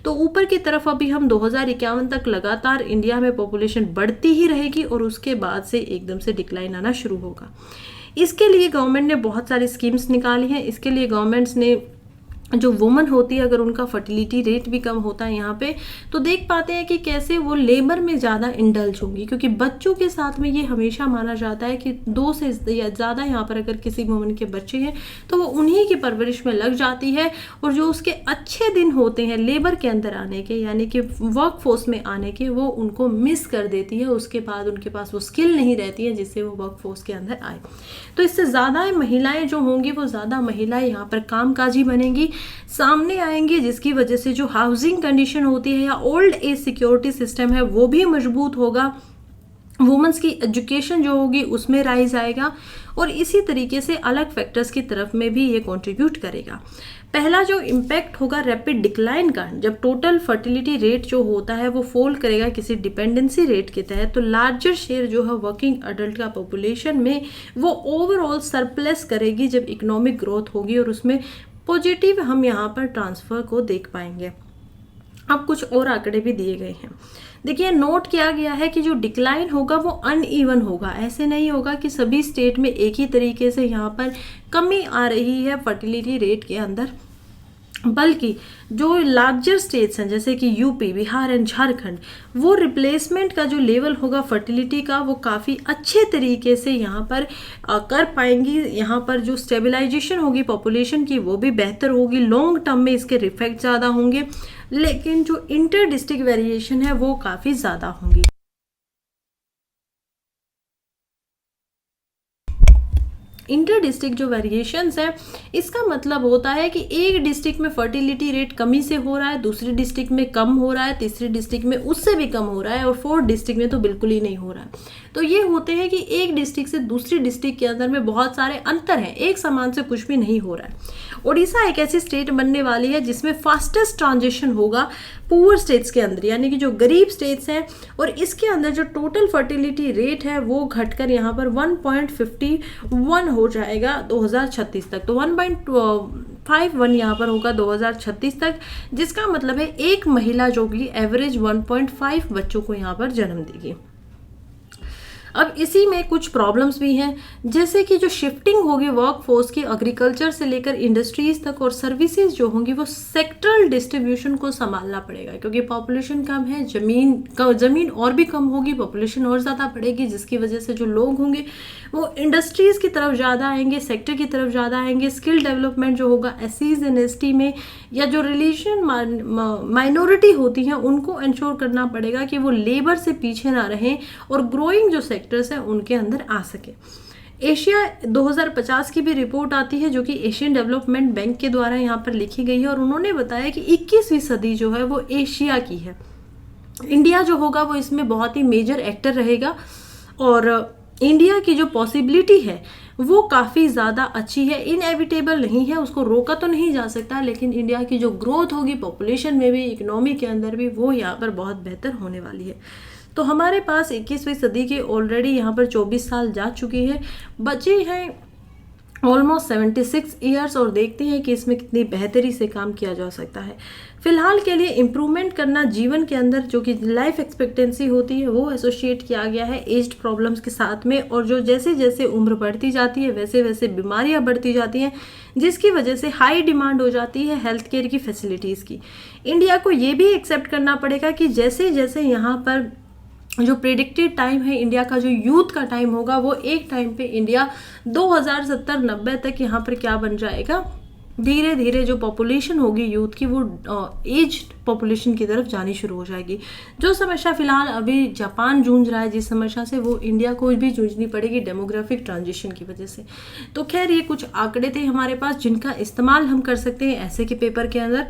तो ऊपर की तरफ अभी हम 2051 तक लगातार इंडिया में पॉपुलेशन बढ़ती ही रहेगी और उसके बाद से एकदम से डिक्लाइन आना शुरू होगा। इसके लिए गवर्नमेंट ने बहुत सारी स्कीम्स निकाली हैं। इसके लिए गवर्नमेंट्स ने जो वुमन होती है अगर उनका फर्टिलिटी रेट भी कम होता है यहाँ पे, तो देख पाते हैं कि कैसे वो लेबर में ज़्यादा इंडल्ज होंगी, क्योंकि बच्चों के साथ में ये हमेशा माना जाता है कि 2 से या ज़्यादा यहाँ पर अगर किसी वुमन के बच्चे हैं तो वो उन्हीं की परवरिश में लग जाती है और जो उसके अच्छे दिन होते हैं लेबर के अंदर आने के, यानी कि वर्क फोर्स में आने के, वो उनको मिस कर देती है। उसके बाद उनके पास वो स्किल नहीं रहती है जिससे वो वर्क फोर्स के अंदर आए। तो इससे ज़्यादा महिलाएं जो होंगी वो ज़्यादा महिलाएं यहाँ पर कामकाजी बनेंगी, सामने आएंगे, जिसकी वजह से जो हाउसिंग कंडीशन होती है या ओल्ड एज सिक्योरिटी सिस्टम है वो भी मजबूत होगा। वुमेन्स की एजुकेशन जो होगी उसमें राइज आएगा और इसी तरीके से अलग फैक्टर्स की तरफ में भी ये कंट्रीब्यूट करेगा। पहला जो इम्पैक्ट होगा रैपिड डिक्लाइन का, जब टोटल फर्टिलिटी रेट जो होता है वो फॉल करेगा किसी डिपेंडेंसी रेट के तहत, तो लार्जर शेयर जो है वर्किंग अडल्ट का पॉपुलेशन में वो ओवरऑल सरप्लस करेगी जब इकोनॉमिक ग्रोथ होगी और उसमें पॉजिटिव हम यहाँ पर ट्रांसफर को देख पाएंगे। अब कुछ और आंकड़े भी दिए गए हैं। देखिए, नोट किया गया है कि जो डिक्लाइन होगा वो अनइवन होगा। ऐसे नहीं होगा कि सभी स्टेट में एक ही तरीके से यहाँ पर कमी आ रही है फर्टिलिटी रेट के अंदर, बल्कि जो लार्जर स्टेट्स हैं जैसे कि यूपी, बिहार एंड झारखंड, वो रिप्लेसमेंट का जो लेवल होगा फर्टिलिटी का वो काफ़ी अच्छे तरीके से यहाँ पर कर पाएंगी। यहाँ पर जो स्टेबलाइजेशन होगी पॉपुलेशन की वो भी बेहतर होगी, लॉन्ग टर्म में इसके इफेक्ट ज़्यादा होंगे, लेकिन जो इंटर डिस्ट्रिक्ट वेरिएशन है वो काफ़ी ज़्यादा होंगी। इंटर डिस्ट्रिक्ट जो वेरिएशंस है इसका मतलब होता है कि एक डिस्ट्रिक्ट में फर्टिलिटी रेट कमी से हो रहा है, दूसरी डिस्ट्रिक्ट में कम हो रहा है, तीसरी डिस्ट्रिक्ट में उससे भी कम हो रहा है और फोर्थ डिस्ट्रिक्ट में तो बिल्कुल ही नहीं हो रहा है। तो ये होते हैं कि एक डिस्ट्रिक्ट से दूसरी डिस्ट्रिक्ट के अंदर में बहुत सारे अंतर हैं, एक समान से कुछ भी नहीं हो रहा है। उड़ीसा एक ऐसी स्टेट बनने वाली है जिसमें फास्टेस्ट ट्रांजिशन होगा पुअर स्टेट्स के अंदर, यानी कि जो गरीब स्टेट्स हैं, और इसके अंदर जो टोटल फर्टिलिटी रेट है वो घटकर यहाँ पर 1.51 हो जाएगा 2036 तक। तो 1.51 यहाँ पर होगा 2036 तक, जिसका मतलब है एक महिला जो कि एवरेज 1.5 बच्चों को यहाँ पर जन्म देगी। अब इसी में कुछ प्रॉब्लम्स भी हैं, जैसे कि जो शिफ्टिंग होगी वर्क फोर्स की एग्रीकल्चर से लेकर इंडस्ट्रीज तक, और सर्विसेज जो होंगी वो सेक्टरल डिस्ट्रीब्यूशन को संभालना पड़ेगा, क्योंकि पॉपुलेशन कम है, ज़मीन और भी कम होगी, पॉपुलेशन और ज़्यादा बढ़ेगी, जिसकी वजह से जो लोग होंगे वो इंडस्ट्रीज़ की तरफ ज़्यादा आएंगे, सेक्टर की तरफ ज़्यादा आएंगे। स्किल डेवलपमेंट जो होगा एससीज एंड एसटी में, या जो रिलीजन माइनॉरिटी होती हैं उनको इंश्योर करना पड़ेगा कि वो लेबर से पीछे ना रहें और ग्रोइंग जो सेक्टर्स हैं उनके अंदर आ सके। एशिया 2050 की भी रिपोर्ट आती है जो कि एशियन डेवलपमेंट बैंक के द्वारा यहाँ पर लिखी गई है, और उन्होंने बताया कि 21वीं सदी जो है वो एशिया की है। इंडिया जो होगा वो इसमें बहुत ही मेजर एक्टर रहेगा, और इंडिया की जो पॉसिबिलिटी है वो काफ़ी ज़्यादा अच्छी है, इनएविटेबल नहीं है, उसको रोका तो नहीं जा सकता, लेकिन इंडिया की जो ग्रोथ होगी पॉपुलेशन में भी, इकोनॉमी के अंदर भी, वो यहाँ पर बहुत बेहतर होने वाली है। तो हमारे पास 21वीं सदी के ऑलरेडी यहाँ पर 24 साल जा चुकी है, बचे हैं ऑलमोस्ट 76 ईयर्स, और देखते हैं कि इसमें कितनी बेहतरी से काम किया जा सकता है। फिलहाल के लिए इम्प्रूवमेंट करना जीवन के अंदर जो कि लाइफ एक्सपेक्टेंसी होती है वो एसोसिएट किया गया है एज्ड प्रॉब्लम्स के साथ में, और जो जैसे जैसे उम्र बढ़ती जाती है वैसे वैसे बीमारियां बढ़ती जाती हैं, जिसकी वजह से हाई डिमांड हो जाती है हेल्थ केयर की फैसिलिटीज़ की। इंडिया को ये भी एक्सेप्ट करना पड़ेगा कि जैसे जैसे यहाँ पर जो प्रेडिक्टेड टाइम है इंडिया का, जो यूथ का टाइम होगा, वो एक टाइम पे इंडिया 2070-90 तक यहाँ पर क्या बन जाएगा, धीरे धीरे जो पॉपुलेशन होगी यूथ की वो एज पॉपुलेशन की तरफ जानी शुरू हो जाएगी। जो समस्या फिलहाल अभी जापान जूझ रहा है जिस समस्या से, वो इंडिया को भी जूझनी पड़ेगी डेमोग्राफिक ट्रांजिशन की वजह से। तो खैर ये कुछ आंकड़े थे हमारे पास जिनका इस्तेमाल हम कर सकते हैं ऐसे के पेपर के अंदर,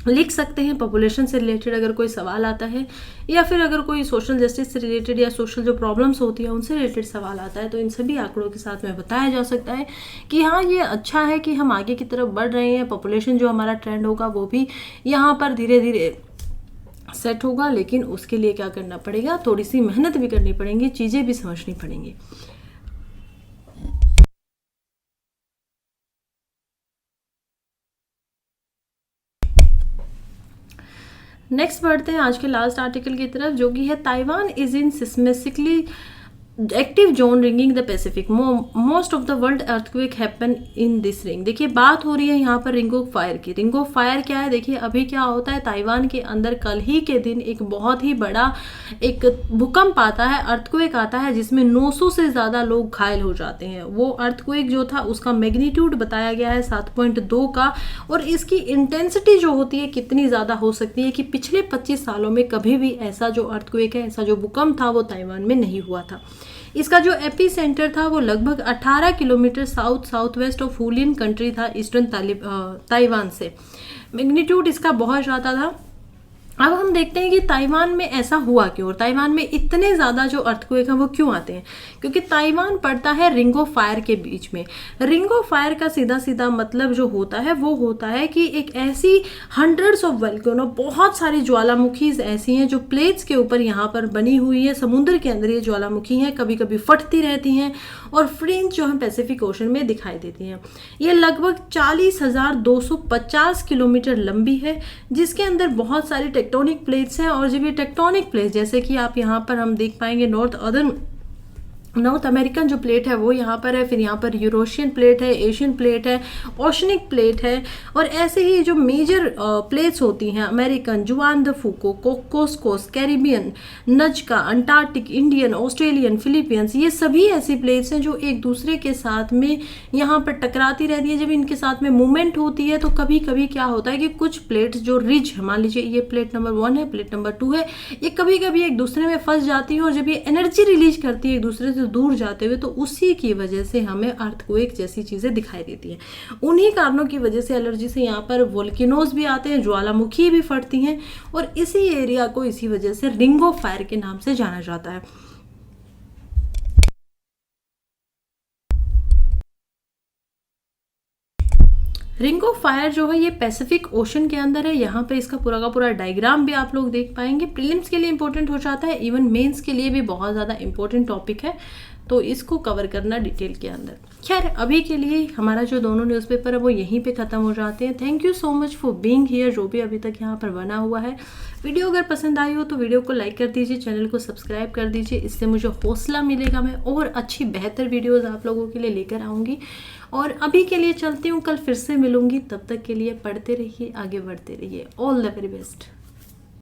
लिख सकते हैं। पॉपुलेशन से रिलेटेड अगर कोई सवाल आता है, या फिर अगर कोई सोशल जस्टिस से रिलेटेड या सोशल जो प्रॉब्लम्स होती है उनसे रिलेटेड सवाल आता है, तो इन सभी आंकड़ों के साथ में बताया जा सकता है कि हाँ ये अच्छा है कि हम आगे की तरफ बढ़ रहे हैं, पॉपुलेशन जो हमारा ट्रेंड होगा वो भी यहाँ पर धीरे धीरे सेट होगा। लेकिन उसके लिए क्या करना पड़ेगा, थोड़ी सी मेहनत भी करनी पड़ेगी, चीज़ें भी समझनी पड़ेंगी। नेक्स्ट बढ़ते हैं आज के लास्ट आर्टिकल की तरफ, जो कि है Taiwan is in seismically active zone ringing the Pacific, most of the world earthquake happen in this ring. देखिए बात हो रही है यहाँ पर रिंग ऑफ फायर की। रिंग ऑफ फायर क्या है, देखिए अभी क्या होता है ताइवान के अंदर कल ही के दिन एक बहुत ही बड़ा एक भूकंप आता है, अर्थक्वेक आता है, जिसमें 900 से ज़्यादा लोग घायल हो जाते हैं। वो अर्थक्वेक जो था उसका मैग्नीट्यूड बताया गया है 7.2 का, और इसकी इंटेंसिटी जो होती है कितनी ज़्यादा हो सकती है कि पिछले 25 सालों में कभी भी ऐसा जो अर्थक्वेक है, ऐसा जो भूकंप था वो ताइवान में नहीं हुआ था। इसका जो एपी सेंटर था वो लगभग 18 kilometre south west of Julian country था, ईस्टर्न ताइवान से। मैग्नीट्यूड इसका बहुत ज़्यादा था। अब हम देखते हैं कि ताइवान में ऐसा हुआ क्यों, और ताइवान में इतने ज़्यादा जो अर्थक्वेक हैं वो क्यों आते हैं, क्योंकि ताइवान पड़ता है रिंग ऑफ फायर के बीच में। रिंग ऑफ फायर का सीधा सीधा मतलब जो होता है वो होता है कि एक ऐसी हंड्रेड्स ऑफ वोल्केनो, बहुत सारी ज्वालामुखी ऐसी हैं जो प्लेट्स के ऊपर यहाँ पर बनी हुई है, समुद्र के अंदर ये ज्वालामुखी हैं, कभी कभी फटती रहती हैं और फ्रिंज जो है पैसिफिक ओशन में दिखाई देती हैं। ये लगभग 40,250 किलोमीटर लंबी है, जिसके अंदर बहुत सारी टेक्टोनिक प्लेट्स हैं। और जब ये टेक्टोनिक प्लेट्स, जैसे कि आप यहाँ पर हम देख पाएंगे नॉर्थ अमेरिकन जो प्लेट है वो यहाँ पर है, फिर यहाँ पर यूरोशियन प्लेट है, एशियन प्लेट है, ओशनिक प्लेट है, और ऐसे ही जो मेजर प्लेट्स होती हैं American, Juan de Fuca, Cocos, Caribbean, Nazca, Antarctic, Indian, Australian, Philippines, ये सभी ऐसी प्लेट्स हैं जो एक दूसरे के साथ में यहाँ पर टकराती रहती है। जब इनके साथ में मूवमेंट होती है तो कभी कभी क्या होता है कि कुछ प्लेट्स जो रिज, मान लीजिए ये प्लेट नंबर 1 है, प्लेट नंबर 2 है, ये कभी कभी एक दूसरे में फंस जाती है, और जब ये एनर्जी रिलीज करती है एक दूसरे से दूर जाते हुए, तो उसी की वजह से हमें अर्थक्वेक जैसी चीजें दिखाई देती हैं। उन्हीं कारणों की वजह से एलर्जी से यहाँ पर वोल्केनोज भी आते हैं, ज्वालामुखी भी फटती हैं, और इसी एरिया को इसी वजह से रिंग ऑफ फायर के नाम से जाना जाता है। रिंग ऑफ फायर जो है ये पैसिफिक ओशन के अंदर है। यहाँ पे इसका पूरा का पूरा डायग्राम भी आप लोग देख पाएंगे। प्रीलिम्स के लिए इंपॉर्टेंट हो जाता है, इवन मेंस के लिए भी बहुत ज़्यादा इंपॉर्टेंट टॉपिक है, तो इसको कवर करना डिटेल के अंदर। खैर अभी के लिए हमारा जो दोनों न्यूज़पेपर है वो यहीं पे ख़त्म हो जाते हैं। Thank you so much for being here, जो भी अभी तक यहाँ पर बना हुआ है। वीडियो अगर पसंद आई हो तो वीडियो को लाइक कर दीजिए, चैनल को सब्सक्राइब कर दीजिए, इससे मुझे हौसला मिलेगा, मैं और अच्छी बेहतर वीडियोज़ आप लोगों के लिए लेकर आऊँगी। और अभी के लिए चलती हूँ, कल फिर से मिलूंगी, तब तक के लिए पढ़ते रहिए, आगे बढ़ते रहिए। All the very best.